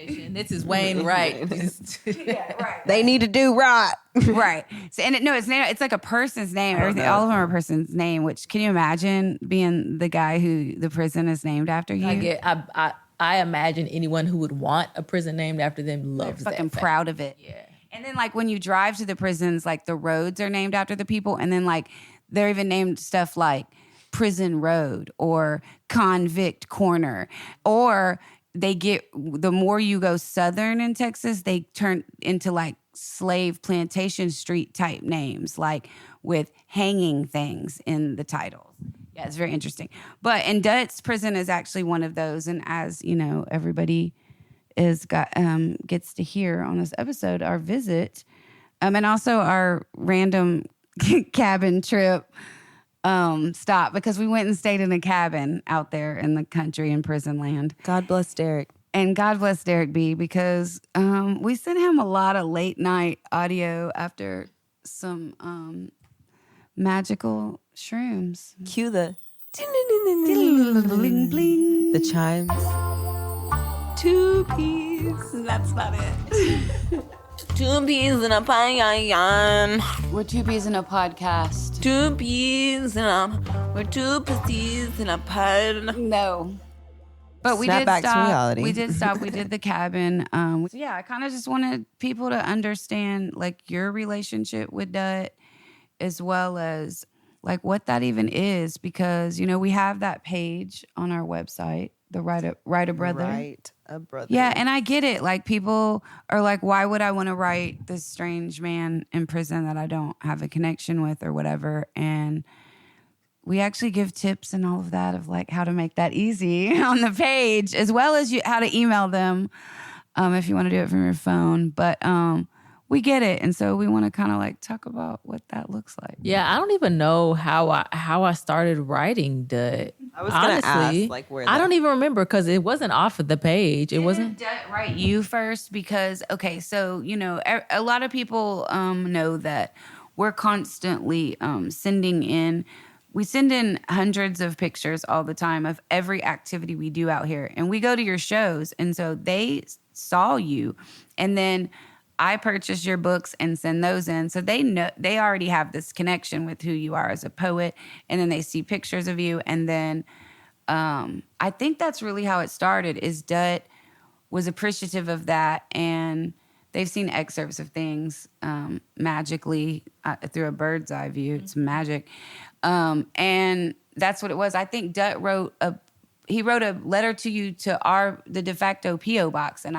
[SPEAKER 4] This is Wainwright.
[SPEAKER 2] Yeah, right.
[SPEAKER 5] They need to do right.
[SPEAKER 2] Right. So, and it's like a person's name. Everything, all of them are a person's name. Which, can you imagine being the guy who the prison is named after you?
[SPEAKER 4] I imagine anyone who would want a prison named after them loves
[SPEAKER 2] They're fucking
[SPEAKER 4] that fact.
[SPEAKER 2] proud of it.
[SPEAKER 4] Yeah.
[SPEAKER 2] And then like when you drive to the prisons, like the roads are named after the people, and then like they're even named stuff like Prison Road or Convict Corner, or the more you go southern in Texas, they turn into like slave plantation street type names, like with hanging things in the titles. Yeah, it's very interesting. And Dutt's prison is actually one of those. And as you know, everybody gets to hear on this episode, our visit, and also our random cabin trip stop, because we went and stayed in a cabin out there in the country in prison land.
[SPEAKER 5] God bless Derek.
[SPEAKER 2] And God bless Derek B, because we sent him a lot of late night audio after some magical shrooms.
[SPEAKER 5] Cue the
[SPEAKER 2] Bling, bling.
[SPEAKER 5] the chimes. 2 peas.
[SPEAKER 2] That's not it.
[SPEAKER 5] 2 peas in a pan.
[SPEAKER 2] We're 2 peas in a podcast.
[SPEAKER 5] 2 peas in a. We're 2 pussies in a pod.
[SPEAKER 2] No. But we
[SPEAKER 5] Snap
[SPEAKER 2] did
[SPEAKER 5] back to
[SPEAKER 2] stop.
[SPEAKER 5] reality.
[SPEAKER 2] We did stop. We did the cabin. Yeah, I kind of just wanted people to understand like your relationship with Dutt, as well as like what that even is, because we have that page on our website, the Write a Brother.
[SPEAKER 5] Write a Brother.
[SPEAKER 2] Yeah, and I get it. Like people are like, why would I want to write this strange man in prison that I don't have a connection with or whatever? And we actually give tips and all of that of like how to make that easy on the page, as well as how to email them if you want to do it from your phone. But we get it, and so we want to kind of like talk about what that looks like.
[SPEAKER 4] Yeah, I don't even know how I started writing Dutt.
[SPEAKER 5] I was gonna ask like where.
[SPEAKER 4] I don't even remember because it wasn't off of the page. It wasn't.
[SPEAKER 2] Dutt write you first? Because so a lot of people know that we're constantly sending in. We send in hundreds of pictures all the time of every activity we do out here. And we go to your shows. And so they saw you. And then I purchase your books and send those in. So they know, they already have this connection with who you are as a poet. And then they see pictures of you. And then I think that's really how it started, is Dutt was appreciative of that. And they've seen excerpts of things magically through a bird's eye view. It's magic. And that's what it was. I think Dutt wrote a letter to you to the de facto P.O. box, and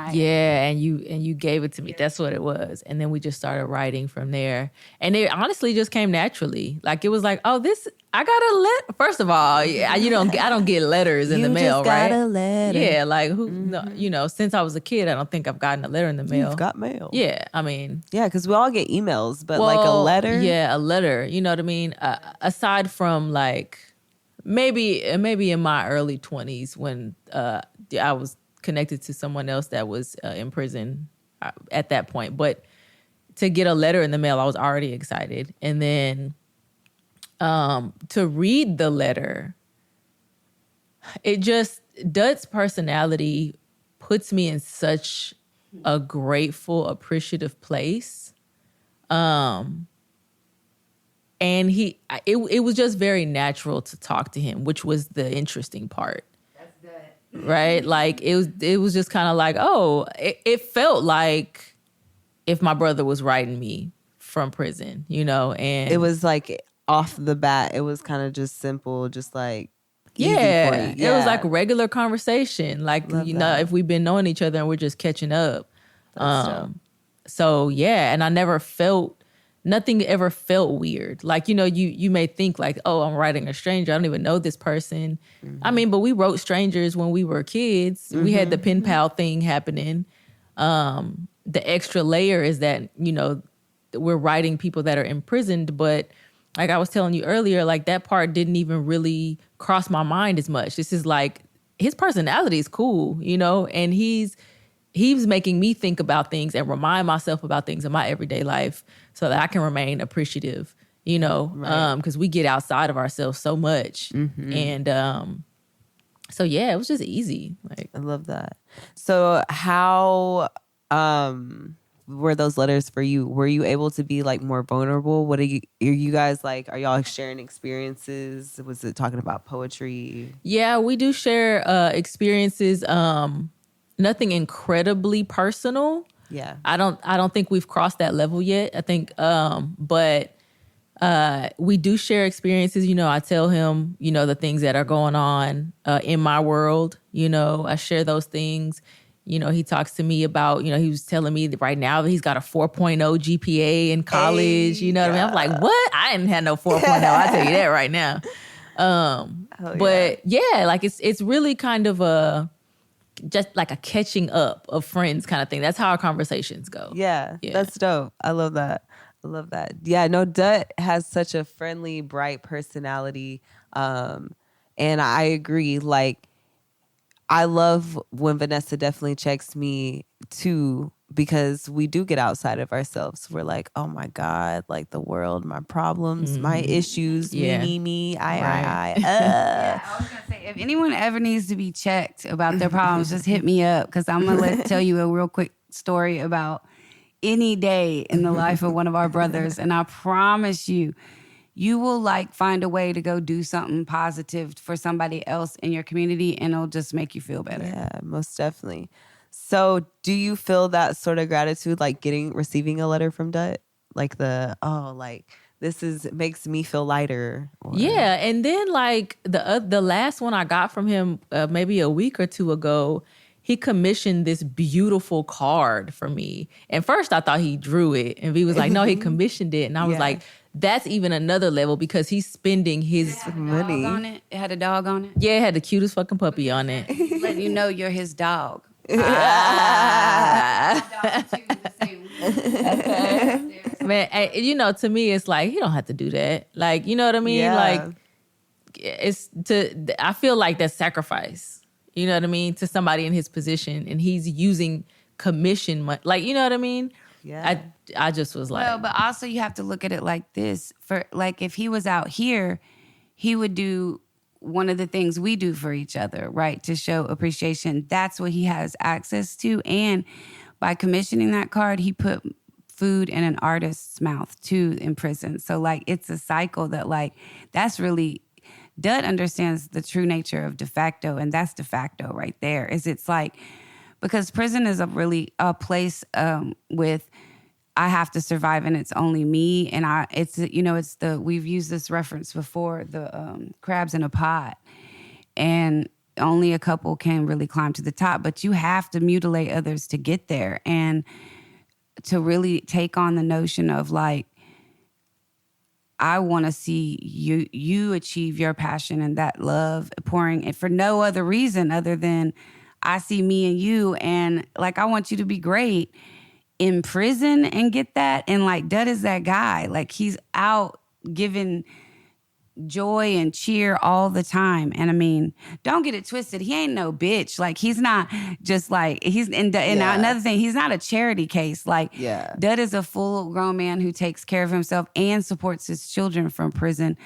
[SPEAKER 4] you gave it to me. That's what it was. And then we just started writing from there. And it honestly just came naturally. Like it was like, oh, I got a letter. First of all, I don't get letters in the mail,
[SPEAKER 5] just got
[SPEAKER 4] right?
[SPEAKER 5] a letter.
[SPEAKER 4] Yeah, like who? No, since I was a kid, I don't think I've gotten a letter in the mail.
[SPEAKER 5] You've got mail.
[SPEAKER 4] Yeah, I mean,
[SPEAKER 5] yeah, because we all get emails, but like a letter.
[SPEAKER 4] Yeah, a letter. You know what I mean? Aside from like maybe in my early 20s when I was connected to someone else that was in prison at that point, but to get a letter in the mail, I was already excited, and then. To read the letter, Dutt's personality puts me in such a grateful, appreciative place. And it was just very natural to talk to him, which was the interesting part. That's Dutt. Right? Like it was just kind of like, oh, it felt like if my brother was writing me from prison, and
[SPEAKER 5] it was like off the bat, it was kind of just simple, just like
[SPEAKER 4] yeah,
[SPEAKER 5] easy for you.
[SPEAKER 4] It was like regular conversation, like if we've been knowing each other and we're just catching up. So yeah, and I never felt nothing ever felt weird. Like you may think like, oh, I'm writing a stranger, I don't even know this person. Mm-hmm. I mean, but we wrote strangers when we were kids. Mm-hmm. We had the pen pal thing happening. The extra layer is that we're writing people that are imprisoned, but like I was telling you earlier, like that part didn't even really cross my mind as much. This is like, his personality is cool, you know, and he's making me think about things and remind myself about things in my everyday life so that I can remain appreciative, you know, because we get outside of ourselves so much. And so, yeah, it was just easy. Like,
[SPEAKER 5] I love that. So how were those letters for you? Were you able to be like more vulnerable? What are you guys like? Are y'all sharing experiences? Was it talking about poetry?
[SPEAKER 4] Yeah, we do share experiences. Nothing incredibly personal.
[SPEAKER 5] Yeah.
[SPEAKER 4] I don't think we've crossed that level yet. I think, but we do share experiences. You know, I tell him, you know, the things that are going on in my world. You know, I share those things. You know, he talks to me about, you know, he was telling me that right now he's got a 4.0 GPA in college. You know what I mean? I'm like, what? I didn't have no 4.0. I tell you that right now. But yeah, like it's really kind of just like a catching up of friends kind of thing. That's how our conversations go.
[SPEAKER 5] Yeah, that's dope. I love that. Yeah, no, Dutt has such a friendly, bright personality. And I agree. Like, I love when Vanessa definitely checks me too, because we do get outside of ourselves. We're like, oh my God, like the world, my problems, my issues, me, I.
[SPEAKER 2] Yeah, I was gonna say, if anyone ever needs to be checked about their problems, just hit me up, because I'm gonna tell you a real quick story about any day in the life of one of our brothers, and I promise you, you will like find a way to go do something positive for somebody else in your community, and it'll just make you feel better.
[SPEAKER 5] Yeah, most definitely. So do you feel that sort of gratitude, like receiving a letter from Dutt? Like makes me feel lighter.
[SPEAKER 4] Yeah, and then like the last one I got from him maybe a week or two ago, he commissioned this beautiful card for me. And first I thought he drew it, and he was like, no, he commissioned it. And I was like, that's even another level, because he's spending his
[SPEAKER 2] money. On it? It had a dog on it?
[SPEAKER 4] Yeah, it had the cutest fucking puppy on it.
[SPEAKER 2] Letting you know you're his dog.
[SPEAKER 4] Man, you know, to me, it's like, he don't have to do that. Like, you know what I mean?
[SPEAKER 5] Yeah.
[SPEAKER 4] Like, I feel like that's sacrifice, you know what I mean, to somebody in his position, and he's using commission money. Like, you know what I mean?
[SPEAKER 5] Yeah.
[SPEAKER 4] I just was like,
[SPEAKER 2] well, but also you have to look at it like this. For like, if he was out here, he would do one of the things we do for each other, right? To show appreciation. That's what he has access to. And by commissioning that card, he put food in an artist's mouth too in prison. So like, it's a cycle that like, that's really, Dutt understands the true nature of de facto, and that's de facto right there. It's like, because prison is a place with, I have to survive and it's only me. And we've used this reference before, the crabs in a pot. And only a couple can really climb to the top, but you have to mutilate others to get there. And to really take on the notion of like, I want to see you achieve your passion and that love pouring it for no other reason other than I see me and you, and like, I want you to be great in prison and get that. And like, Dutt is that guy. Like, he's out giving joy and cheer all the time. And I mean, don't get it twisted. He ain't no bitch. Like, he's not just like, another thing, he's not a charity case. Like, Dutt is a full grown man who takes care of himself and supports his children from prison.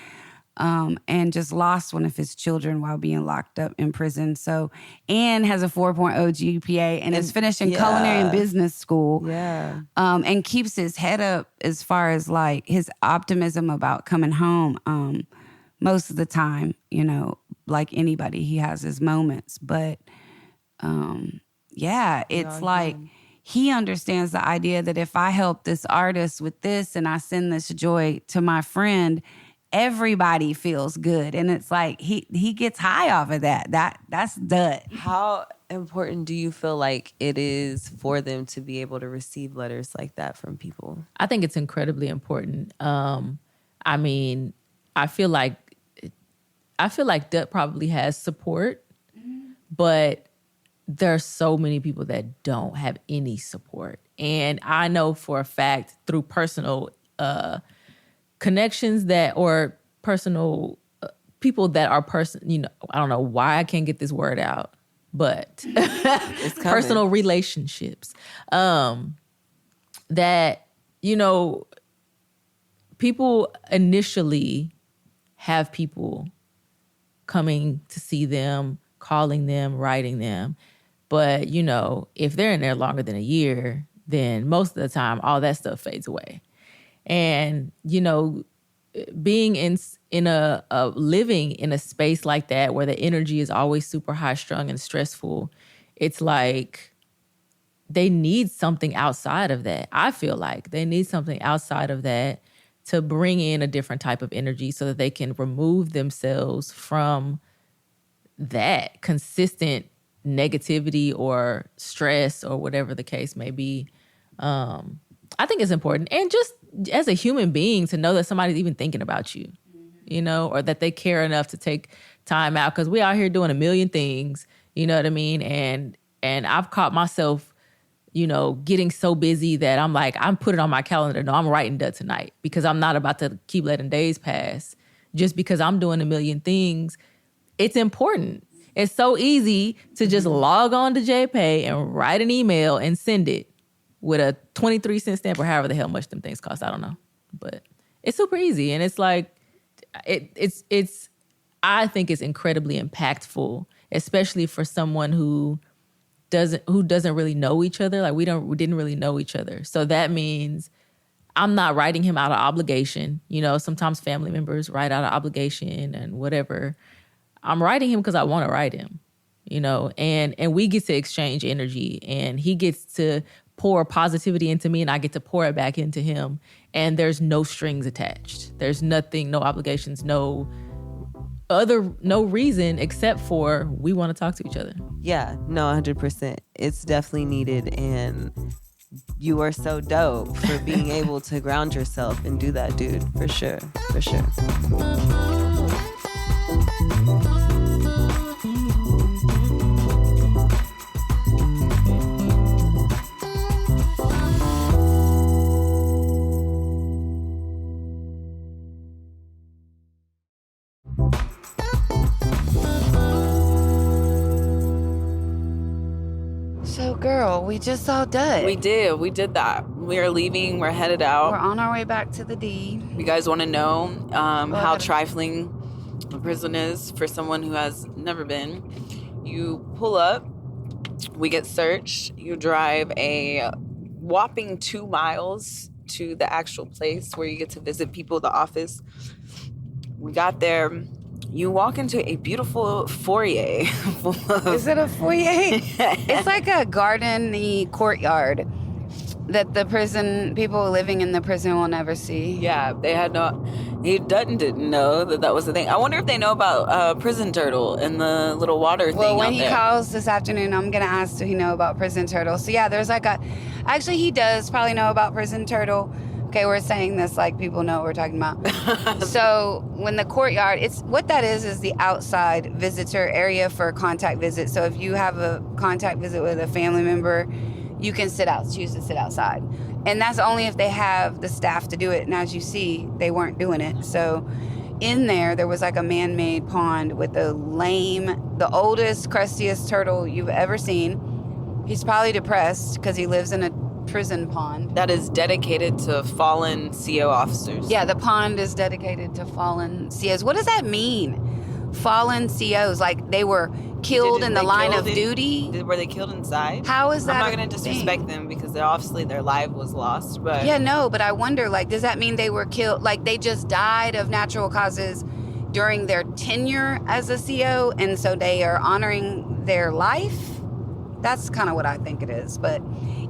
[SPEAKER 2] And just lost one of his children while being locked up in prison. So, and has a 4.0 GPA and is finishing culinary and business school.
[SPEAKER 5] Yeah.
[SPEAKER 2] And keeps his head up as far as like his optimism about coming home. Most of the time, you know, like anybody, he has his moments. But it's like he understands the idea that if I help this artist with this and I send this joy to my friend, everybody feels good. And it's like he gets high off of that. That's Dutt.
[SPEAKER 5] How important do you feel like it is for them to be able to receive letters like that from people?
[SPEAKER 4] I think it's incredibly important. I mean, I feel like Dutt probably has support, but there are so many people that don't have any support. And I know for a fact through personal connections or personal people that are I don't know why I can't get this word out, but personal relationships, that, people initially have people coming to see them, calling them, writing them. But, if they're in there longer than a year, then most of the time, all that stuff fades away. And, being in a living in a space like that where the energy is always super high strung and stressful, it's like they need something outside of that. I feel like they need something outside of that to bring in a different type of energy so that they can remove themselves from that consistent negativity or stress or whatever the case may be. I think it's important. And just as a human being to know that somebody's even thinking about you, or that they care enough to take time out. Because we out here doing a million things, you know what I mean? And I've caught myself, getting so busy that I'm like, I'm putting on my calendar, no, I'm writing Dutt tonight because I'm not about to keep letting days pass just because I'm doing a million things. It's important. It's so easy to just log on to JPay and write an email and send it with a 23-cent stamp or however the hell much them things cost. I don't know. But it's super easy. And it's like, it's I think it's incredibly impactful, especially for someone who doesn't really know each other. Like we didn't really know each other. So that means I'm not writing him out of obligation. Sometimes family members write out of obligation and whatever. I'm writing him because I want to write him, and we get to exchange energy and he gets to pour positivity into me and I get to pour it back into him. And there's no strings attached. There's nothing, no obligations, no reason except for we want to talk to each other.
[SPEAKER 5] Yeah, no, 100%. It's definitely needed. And you are so dope for being able to ground yourself and do that, dude. For sure. For sure.
[SPEAKER 2] So, girl, we just saw Dutt.
[SPEAKER 1] We did that. We are leaving. We're headed out.
[SPEAKER 2] We're on our way back to the D.
[SPEAKER 1] You guys want to know how trifling a prison is for someone who has never been? You pull up. We get searched. You drive a whopping 2 miles to the actual place where you get to visit people, the office. We got there. You walk into a beautiful foyer.
[SPEAKER 2] Is it a foyer? It's like a garden-y courtyard that the prison, people living in the prison will never see.
[SPEAKER 1] Yeah, Dutt didn't know that was the thing. I wonder if they know about prison turtle and the little water thing.
[SPEAKER 2] Well, when he
[SPEAKER 1] there.
[SPEAKER 2] calls this afternoon, I'm going to ask, do he know about prison turtle? So yeah, there's actually he does probably know about prison turtle. Okay, we're saying this like people know what we're talking about. So when the courtyard, what that is the outside visitor area for contact visit. So if you have a contact visit with a family member, you can choose to sit outside. And that's only if they have the staff to do it. And as you see, they weren't doing it. So in there was like a man-made pond with the oldest, crustiest turtle you've ever seen. He's probably depressed because he lives in a prison pond
[SPEAKER 1] that is dedicated to fallen CO officers.
[SPEAKER 2] Yeah, the pond is dedicated to fallen COs. What does that mean? Fallen COs, like they were killed in the line of duty?
[SPEAKER 1] Were they killed inside?
[SPEAKER 2] How is that?
[SPEAKER 1] I'm not going to disrespect them because obviously their life was lost. But
[SPEAKER 2] yeah, no, but I wonder, does that mean they were killed? Like they just died of natural causes during their tenure as a CO, and so they are honoring their life? That's kind of what I think it is. But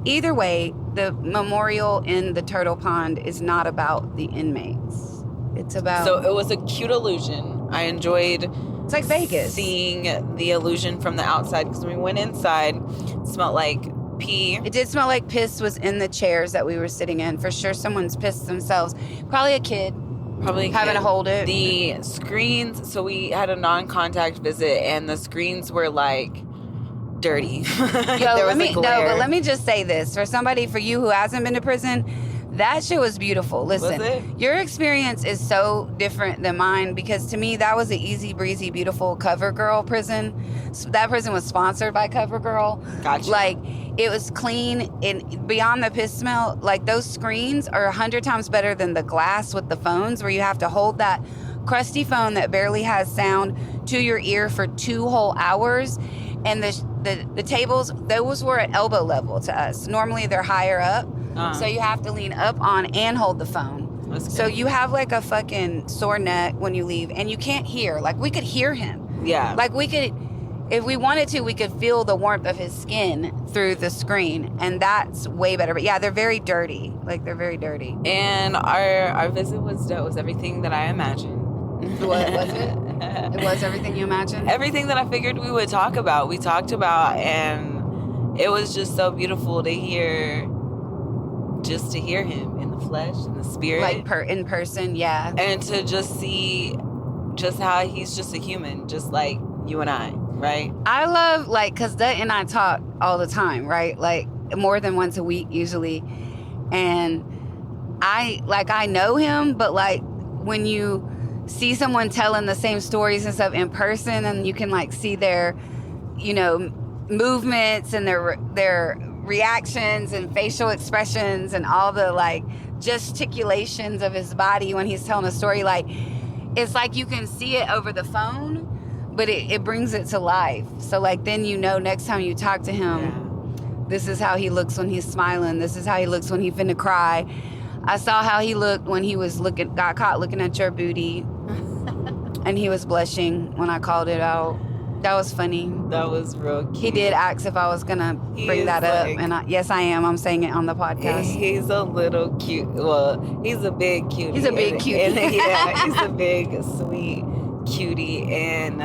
[SPEAKER 2] either way, the memorial in the turtle pond is not about the inmates. It's about...
[SPEAKER 1] So it was a cute illusion. I enjoyed...
[SPEAKER 2] It's like Vegas.
[SPEAKER 1] Seeing the illusion from the outside, because when we went inside, it smelled like pee.
[SPEAKER 2] It did smell like piss was in the chairs that we were sitting in. For sure someone's pissed themselves. Probably a kid.
[SPEAKER 1] Probably
[SPEAKER 2] having to hold it.
[SPEAKER 1] The screens, so we had a non-contact visit, and the screens were like dirty.
[SPEAKER 2] Yo, let me just say this. For you who hasn't been to prison, that shit was beautiful. Listen,
[SPEAKER 1] Was it?
[SPEAKER 2] Your experience is so different than mine because to me, that was an easy breezy, beautiful CoverGirl prison. That prison was sponsored by CoverGirl.
[SPEAKER 1] Gotcha.
[SPEAKER 2] Like, it was clean and beyond the piss smell. Like, those screens are 100 times better than the glass with the phones where you have to hold that crusty phone that barely has sound to your ear for 2 whole hours. And the tables, those were at elbow level to us. Normally they're higher up. So you have to lean up on and hold the phone. So you have like a fucking sore neck when you leave and you can't hear. Like, we could hear him.
[SPEAKER 1] Yeah.
[SPEAKER 2] Like, we could, if we wanted to, we could feel the warmth of his skin through the screen. And that's way better. But yeah, they're very dirty. Like, they're very dirty.
[SPEAKER 1] And our visit was everything that I imagined.
[SPEAKER 2] What was it? It was everything you imagined?
[SPEAKER 1] Everything that I figured we would talk about, we talked about, and it was just so beautiful to hear him in the flesh, in the spirit.
[SPEAKER 2] Like, in person, yeah.
[SPEAKER 1] And to just see just how he's just a human, just like you and I, right?
[SPEAKER 2] I love, like, because Dutt and I talk all the time, right? Like, more than once a week, usually. And I know him, but, like, when you see someone telling the same stories and stuff in person and you can like see their, you know, movements and their reactions and facial expressions and all the like gesticulations of his body when he's telling a story, like it's like you can see it over the phone, but it brings it to life. So like then you know next time you talk to him, this is how he looks when he's smiling, this is how he looks when he's finna cry. I saw how he looked when he got caught looking at your booty. And he was blushing when I called it out. That was funny.
[SPEAKER 1] That was real cute.
[SPEAKER 2] He did ask if I was going to bring that up. And yes, I am. I'm saying it on the podcast.
[SPEAKER 1] He's a little cute. Well, he's a big cutie.
[SPEAKER 2] He's a big cutie.
[SPEAKER 1] Yeah, he's a big, sweet cutie. And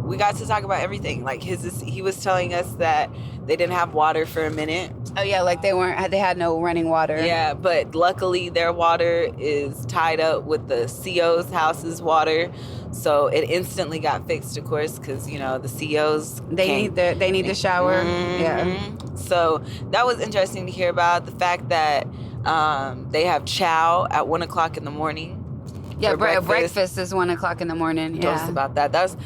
[SPEAKER 1] we got to talk about everything. Like he was telling us that they didn't have water for a minute.
[SPEAKER 2] Oh yeah, like they had no running water.
[SPEAKER 1] Yeah, but luckily their water is tied up with the CO's house's water, so it instantly got fixed, of course, because you know the COs
[SPEAKER 2] they need the shower.
[SPEAKER 1] Mm-hmm.
[SPEAKER 2] Yeah.
[SPEAKER 1] So that was interesting to hear about the fact that they have chow at 1 o'clock in the morning.
[SPEAKER 2] Yeah, breakfast is 1 o'clock in the morning. Yeah.
[SPEAKER 1] Tell us about that.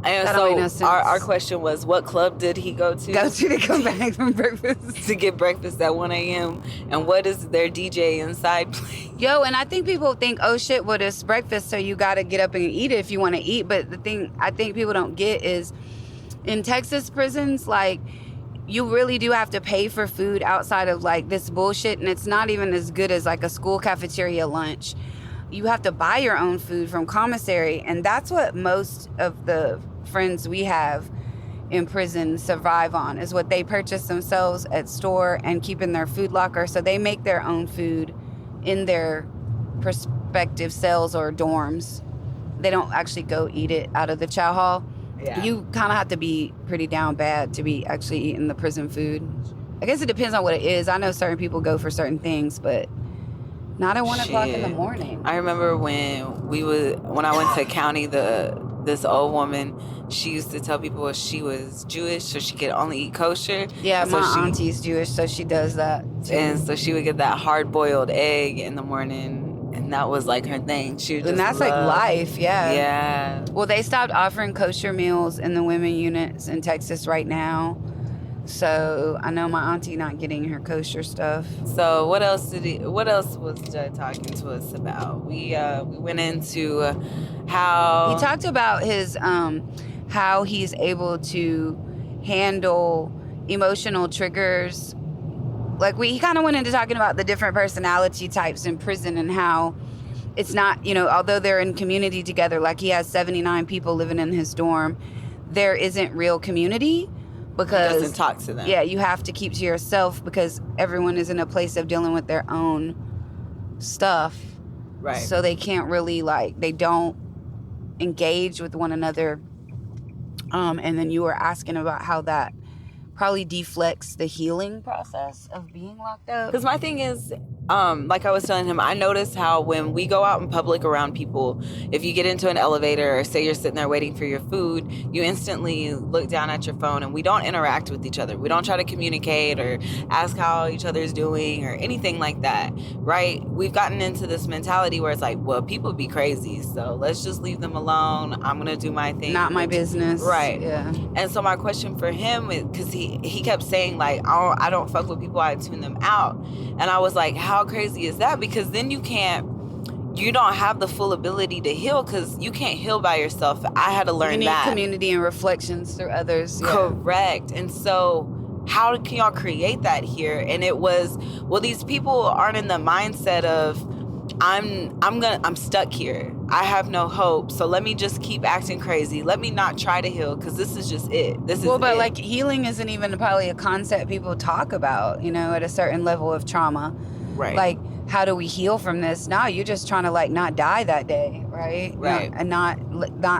[SPEAKER 1] And
[SPEAKER 2] that
[SPEAKER 1] so
[SPEAKER 2] don't make no sense.
[SPEAKER 1] Our question was, what club did he go to
[SPEAKER 2] come back from breakfast?
[SPEAKER 1] To get breakfast at 1 a.m. And what is their DJ inside playing?
[SPEAKER 2] Yo, and I think people think, oh shit, well, it's breakfast, so you got to get up and eat it if you want to eat. But the thing I think people don't get is in Texas prisons, like, you really do have to pay for food outside of like this bullshit. And it's not even as good as like a school cafeteria lunch. You have to buy your own food from commissary. And that's what most of the friends we have in prison survive on, is what they purchase themselves at store and keep in their food locker. So they make their own food in their prospective cells or dorms. They don't actually go eat it out of the chow hall. Yeah. You kind of have to be pretty down bad to be actually eating the prison food. I guess it depends on what it is. I know certain people go for certain things, but not at 1 o'clock in the morning.
[SPEAKER 1] I remember when I went to county, this old woman, she used to tell people she was Jewish, so she could only eat kosher.
[SPEAKER 2] Yeah, my auntie's Jewish, so she does that too.
[SPEAKER 1] And so she would get that hard-boiled egg in the morning, and that was like her thing. She would just
[SPEAKER 2] and that's like life, yeah.
[SPEAKER 1] Yeah.
[SPEAKER 2] Well, they stopped offering kosher meals in the women units in Texas right now. So I know my auntie not getting her kosher stuff.
[SPEAKER 1] So what else was Judd talking to us about? We went into how
[SPEAKER 2] he talked about his how he's able to handle emotional triggers. Like he kind of went into talking about the different personality types in prison and how it's not, you know, although they're in community together, like he has 79 people living in his dorm, there isn't real community. Because
[SPEAKER 1] he doesn't talk to them.
[SPEAKER 2] Yeah, you have to keep to yourself because everyone is in a place of dealing with their own stuff.
[SPEAKER 1] Right.
[SPEAKER 2] So they can't really they don't engage with one another. And then you were asking about how that probably deflects the healing process of being locked up.
[SPEAKER 1] Because my thing is, like I was telling him, I notice how when we go out in public around people, if you get into an elevator or say you're sitting there waiting for your food, you instantly look down at your phone and we don't interact with each other. We don't try to communicate or ask how each other's doing or anything like that, right? We've gotten into this mentality where it's like, well, people be crazy, so let's just leave them alone. I'm going to do my thing.
[SPEAKER 2] Not my business.
[SPEAKER 1] Right.
[SPEAKER 2] Yeah.
[SPEAKER 1] And so my question for him is, because he kept saying, like, I don't fuck with people, I tune them out. And I was like, how crazy is that? Because then you don't have the full ability to heal, because you can't heal by yourself. I had to learn
[SPEAKER 2] you need
[SPEAKER 1] that.
[SPEAKER 2] Community and reflections through others. Yeah.
[SPEAKER 1] Correct. And so how can y'all create that here? And it was, well, these people aren't in the mindset of, I'm stuck here. I have no hope. So let me just keep acting crazy. Let me not try to heal, because this is just it.
[SPEAKER 2] But like healing isn't even probably a concept people talk about, at a certain level of trauma.
[SPEAKER 1] Right.
[SPEAKER 2] Like, how do we heal from this? No, you're just trying to like not die that day, right?
[SPEAKER 1] Right.
[SPEAKER 2] And not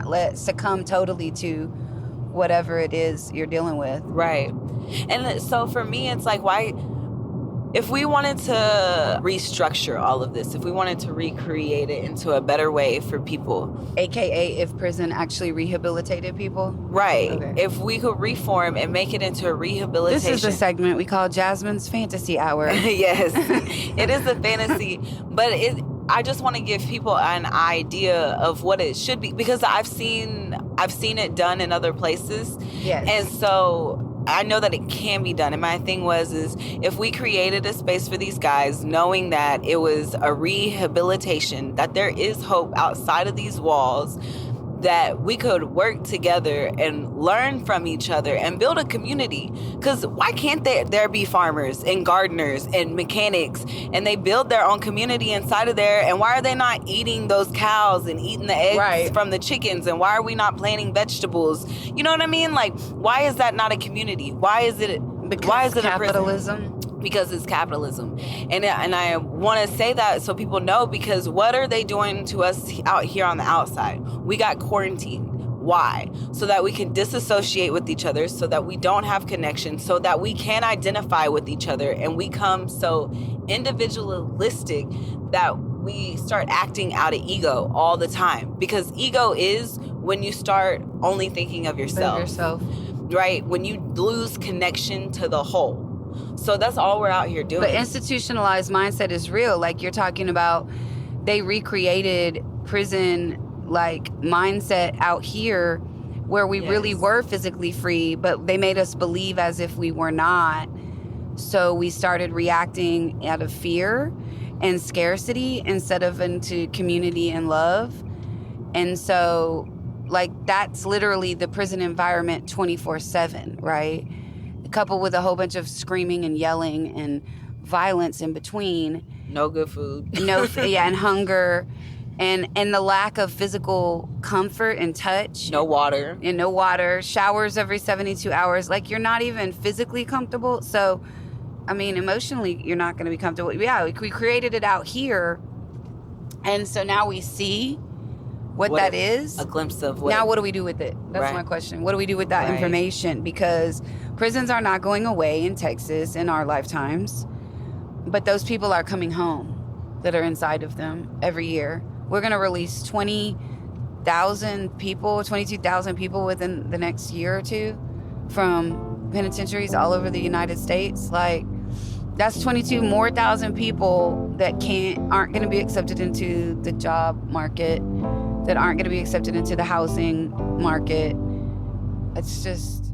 [SPEAKER 2] let succumb totally to whatever it is you're dealing with.
[SPEAKER 1] Right. And so for me, it's like, why? If we wanted to restructure all of this, if we wanted to recreate it into a better way for people.
[SPEAKER 2] AKA if prison actually rehabilitated people.
[SPEAKER 1] Right.
[SPEAKER 2] Okay.
[SPEAKER 1] If we could reform and make it into a rehabilitation.
[SPEAKER 2] This is the segment we call Jasmine's Fantasy Hour.
[SPEAKER 1] Yes, it is a fantasy, but I just want to give people an idea of what it should be, because I've seen it done in other places.
[SPEAKER 2] Yes.
[SPEAKER 1] And so I know that it can be done. And my thing is if we created a space for these guys, knowing that it was a rehabilitation, that there is hope outside of these walls, that we could work together and learn from each other and build a community. Because why can't there be farmers and gardeners and mechanics, and they build their own community inside of there? And why are they not eating those cows and eating the eggs from the chickens? And why are we not planting vegetables? You know what I mean? Like, why is that not a community? Why is it
[SPEAKER 2] capitalism?
[SPEAKER 1] A prison? Because it's capitalism. And I want to say that so people know, because what are they doing to us out here on the outside? We got quarantined. Why? So that we can disassociate with each other, so that we don't have connection, so that we can identify with each other, and we come so individualistic that we start acting out of ego all the time. Because ego is when you start only thinking of yourself. Right? When you lose connection to the whole. So that's all we're out here doing.
[SPEAKER 2] But institutionalized mindset is real. Like you're talking about, they recreated prison like mindset out here where we really were physically free, but they made us believe as if we were not. So we started reacting out of fear and scarcity instead of into community and love. And so like that's literally the prison environment 24/7, right? Coupled with a whole bunch of screaming and yelling and violence in between.
[SPEAKER 1] No good food.
[SPEAKER 2] And hunger and the lack of physical comfort and touch.
[SPEAKER 1] No water.
[SPEAKER 2] And no water. Showers every 72 hours. Like you're not even physically comfortable. So, I mean, emotionally, you're not going to be comfortable. Yeah, we created it out here. And so now we see what that is.
[SPEAKER 1] A glimpse of what.
[SPEAKER 2] Now what do we do with it? That's my question. What do we do with that information? Because prisons are not going away in Texas in our lifetimes, but those people are coming home that are inside of them every year. We're going to release 20,000 people, 22,000 people within the next year or two from penitentiaries all over the United States. Like, that's 22,000 more people that aren't going to be accepted into the job market, that aren't going to be accepted into the housing market. It's just...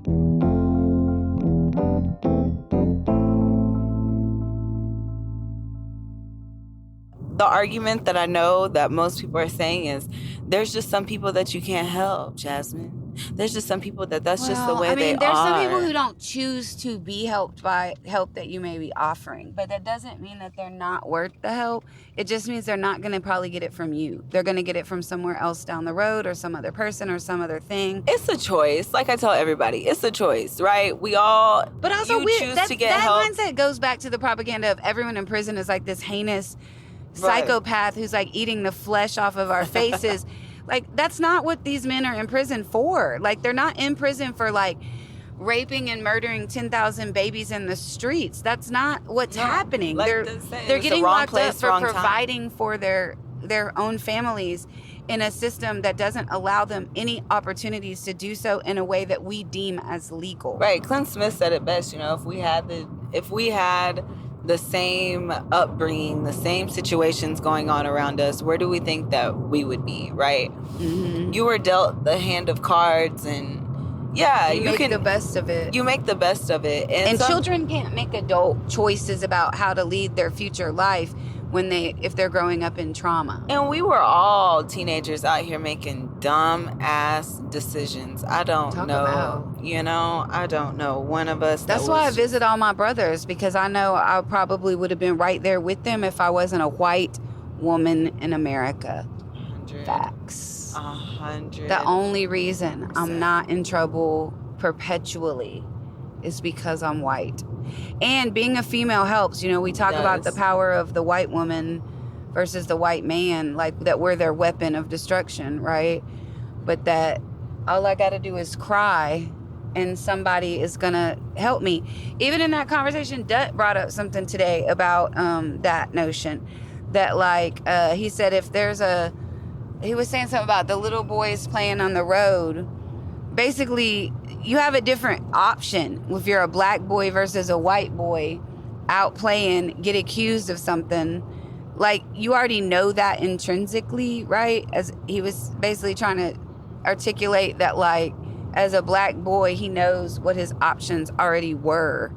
[SPEAKER 1] The argument that I know that most people are saying is, there's just some people that you can't help, Jasmine. There's just some people that's just the way they are.
[SPEAKER 2] There's some people who don't choose to be helped by help that you may be offering, but that doesn't mean that they're not worth the help. It just means they're not going to probably get it from you. They're going to get it from somewhere else down the road, or some other person, or some other thing.
[SPEAKER 1] It's a choice. Like I tell everybody, it's a choice, right? We all,
[SPEAKER 2] but also
[SPEAKER 1] choose to get help.
[SPEAKER 2] That mindset goes back to the propaganda of everyone in prison is like this heinous psychopath who's like eating the flesh off of our faces. Like, that's not what these men are in prison for. Like, they're not in prison for like raping and murdering 10,000 babies in the streets. That's not what's happening.
[SPEAKER 1] Like
[SPEAKER 2] they're getting locked up for
[SPEAKER 1] wrong
[SPEAKER 2] providing for their own families in a system that doesn't allow them any opportunities to do so in a way that we deem as legal.
[SPEAKER 1] Right. Clint Smith said it best, you know, if we had the same upbringing, the same situations going on around us, where do we think that we would be, right?
[SPEAKER 2] Mm-hmm.
[SPEAKER 1] You were dealt the hand of cards, and you
[SPEAKER 2] make
[SPEAKER 1] can
[SPEAKER 2] the best of it.
[SPEAKER 1] You make the best of it.
[SPEAKER 2] And children can't make adult choices about how to lead their future life if they're growing up in trauma.
[SPEAKER 1] And we were all teenagers out here making dumb ass decisions. I don't know. You know, I don't know one of us.
[SPEAKER 2] That's why I visit all my brothers, because I know I probably would have been right there with them if I wasn't a white woman in America.
[SPEAKER 1] 100.
[SPEAKER 2] Facts.
[SPEAKER 1] 100.
[SPEAKER 2] The only reason I'm not in trouble perpetually is because I'm white. And being a female helps. You know, we talk about the power of the white woman versus the white man, like that we're their weapon of destruction, right? But that all I got to do is cry and somebody is going to help me. Even in that conversation, Dutt brought up something today about that notion that, like, he said he was saying something about the little boys playing on the road. Basically, you have a different option if you're a black boy versus a white boy out playing, get accused of something. Like, you already know that intrinsically, right? As he was basically trying to articulate that, like, as a black boy, he knows what his options already were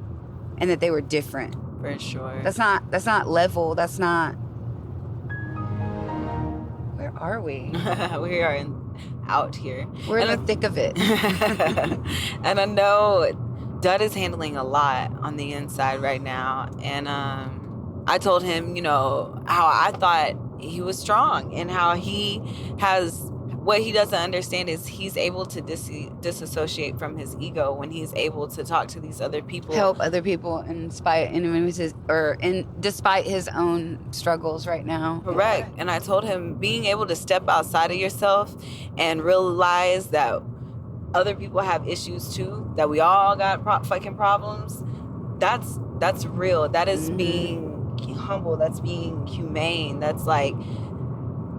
[SPEAKER 2] and that they were different.
[SPEAKER 1] For sure.
[SPEAKER 2] That's not level. That's not... Where are we?
[SPEAKER 1] We are out here.
[SPEAKER 2] We're in the thick of it.
[SPEAKER 1] And I know Dutt is handling a lot on the inside right now. And I told him, you know, how I thought he was strong and how he has... What he doesn't understand is he's able to disassociate from his ego when he's able to talk to these other people.
[SPEAKER 2] Help other people despite his own struggles right now.
[SPEAKER 1] Correct. And I told him being able to step outside of yourself and realize that other people have issues too, that we all got fucking problems, that's real. That is being humble. That's being humane. That's like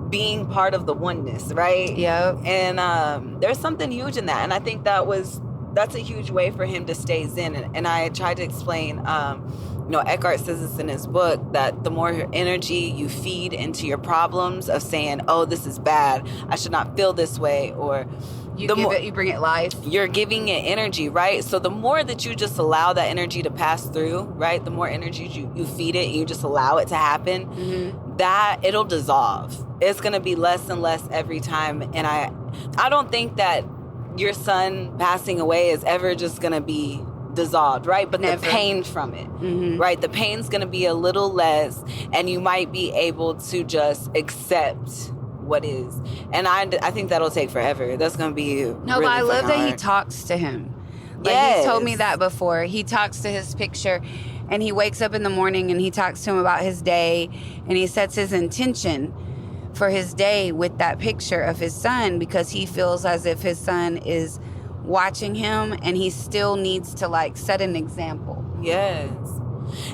[SPEAKER 1] being part of the oneness, right?
[SPEAKER 2] Yeah.
[SPEAKER 1] And there's something huge in that. And I think that's a huge way for him to stay zen. And I tried to explain, you know, Eckhart says this in his book, that the more energy you feed into your problems of saying, oh, this is bad, I should not feel this way, or
[SPEAKER 2] you bring it life. You're
[SPEAKER 1] giving it energy, right? So the more that you just allow that energy to pass through, right? The more energy you feed it and you just allow it to happen, that it'll dissolve. It's going to be less and less every time. And I don't think that your son passing away is ever just going to be dissolved, right? But
[SPEAKER 2] Never.
[SPEAKER 1] The pain from it, right? The pain's going to be a little less, and you might be able to just accept what is. And I think that'll take forever. That's going to be
[SPEAKER 2] No,
[SPEAKER 1] really
[SPEAKER 2] but I love that
[SPEAKER 1] hard.
[SPEAKER 2] he talks to him. Like,
[SPEAKER 1] Yes.
[SPEAKER 2] he's told me that before. He talks to his picture, and he wakes up in the morning and he talks to him about his day, and he sets his intention for his day with that picture of his son, because he feels as if his son is watching him and he still needs to, like, set an example.
[SPEAKER 1] Yes.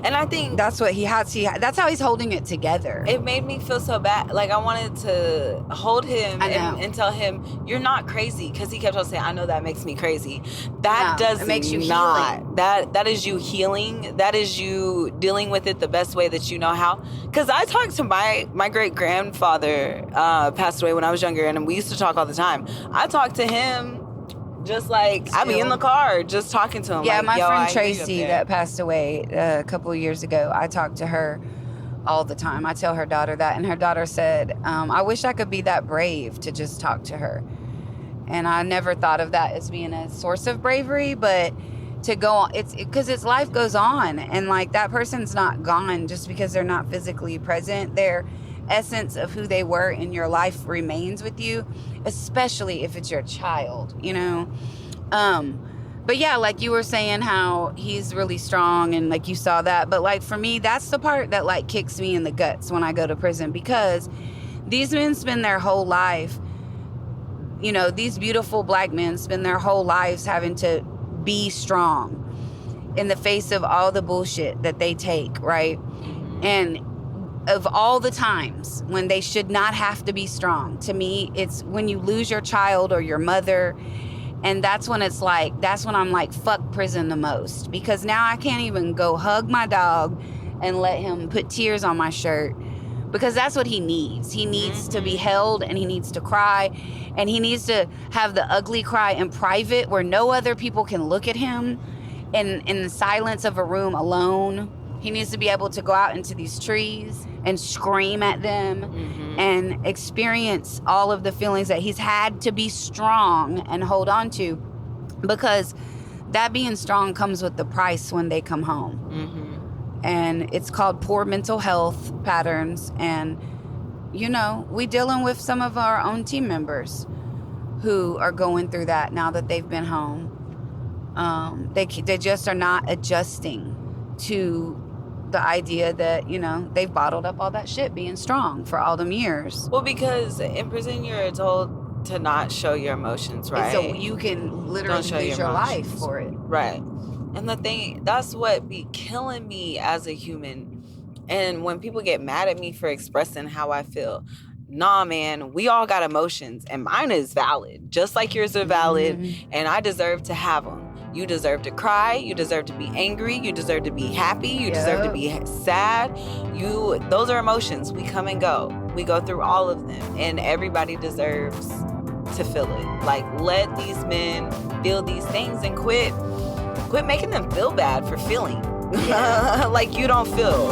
[SPEAKER 1] And I think
[SPEAKER 2] That's what that's how he's holding it together.
[SPEAKER 1] it made me feel so bad. Like, I wanted to hold him
[SPEAKER 2] I know.
[SPEAKER 1] and tell him, you're not crazy. Because he kept on saying, I know that makes me crazy. That
[SPEAKER 2] No,
[SPEAKER 1] does
[SPEAKER 2] it makes you
[SPEAKER 1] not.
[SPEAKER 2] healing.
[SPEAKER 1] That is you healing. That is you dealing with it the best way that you know how. Because I talked to my great-grandfather, passed away when I was younger, and we used to talk all the time. I talked to him just like, I'd be in the car just talking to him.
[SPEAKER 2] Yeah,
[SPEAKER 1] like,
[SPEAKER 2] my
[SPEAKER 1] "Yo, I
[SPEAKER 2] friend
[SPEAKER 1] hear you up
[SPEAKER 2] Tracy
[SPEAKER 1] there."
[SPEAKER 2] that passed away a couple of years ago, I talked to her all the time. I tell her daughter that, and her daughter said, I wish I could be that brave to just talk to her. And I never thought of that as being a source of bravery, but to go on, it's because life goes on, and, like, that person's not gone just because they're not physically present. Their essence of who they were in your life remains with you, especially if it's your child, you know? But yeah, like you were saying, how he's really strong, and, like, you saw that. But, like, for me, that's the part that, like, kicks me in the guts when I go to prison, because these men spend their whole life, you know, these beautiful black men spend their whole lives having to be strong in the face of all the bullshit that they take, right? And of all the times when they should not have to be strong, to me, it's when you lose your child or your mother. And that's when I'm like, fuck prison the most. Because now I can't even go hug my dog and let him put tears on my shirt. Because that's what he needs. He needs to be held, and he needs to cry. And he needs to have the ugly cry in private where no other people can look at him in the silence of a room alone. He needs to be able to go out into these trees and scream at them and experience all of the feelings that he's had to be strong and hold on to, because that being strong comes with the price when they come home. And it's called poor mental health patterns. And, you know, we dealing with some of our own team members who are going through that now that they've been home. They just are not adjusting to the idea that, you know, they've bottled up all that shit being strong for all them years.
[SPEAKER 1] Well, because in prison you're told to not show your emotions, right?
[SPEAKER 2] And so you can literally lose your life for it.
[SPEAKER 1] Right. And the thing, that's what be killing me as a human. And when people get mad at me for expressing how I feel, nah, man, we all got emotions, and mine is valid, just like yours are valid, and I deserve to have them. You deserve to cry. You deserve to be angry. You deserve to be happy. You deserve to be sad. Those are emotions. We come and go. We go through all of them, and everybody deserves to feel it. Like, let these men feel these things and quit making them feel bad for feeling. Like you don't feel.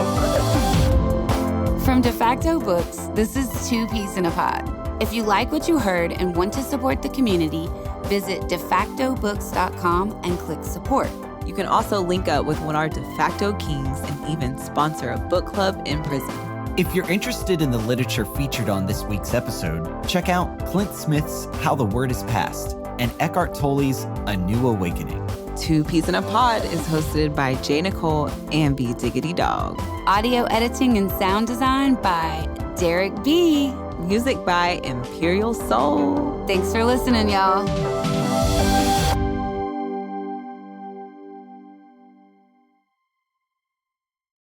[SPEAKER 2] From De Facto Books, this is Two Peas in a Pod. If you like what you heard and want to support the community, visit defactobooks.com and click support.
[SPEAKER 5] You can also link up with one of our de facto kings and even sponsor a book club in prison.
[SPEAKER 3] If you're interested in the literature featured on this week's episode, check out Clint Smith's How the Word is Passed and Eckhart Tolle's A New Awakening.
[SPEAKER 5] Two Peas in a Pod is hosted by J. Nicole and B. Diggity Dog.
[SPEAKER 2] Audio editing and sound design by Derek B.
[SPEAKER 5] Music by Imperial Soul.
[SPEAKER 2] Thanks for listening, y'all.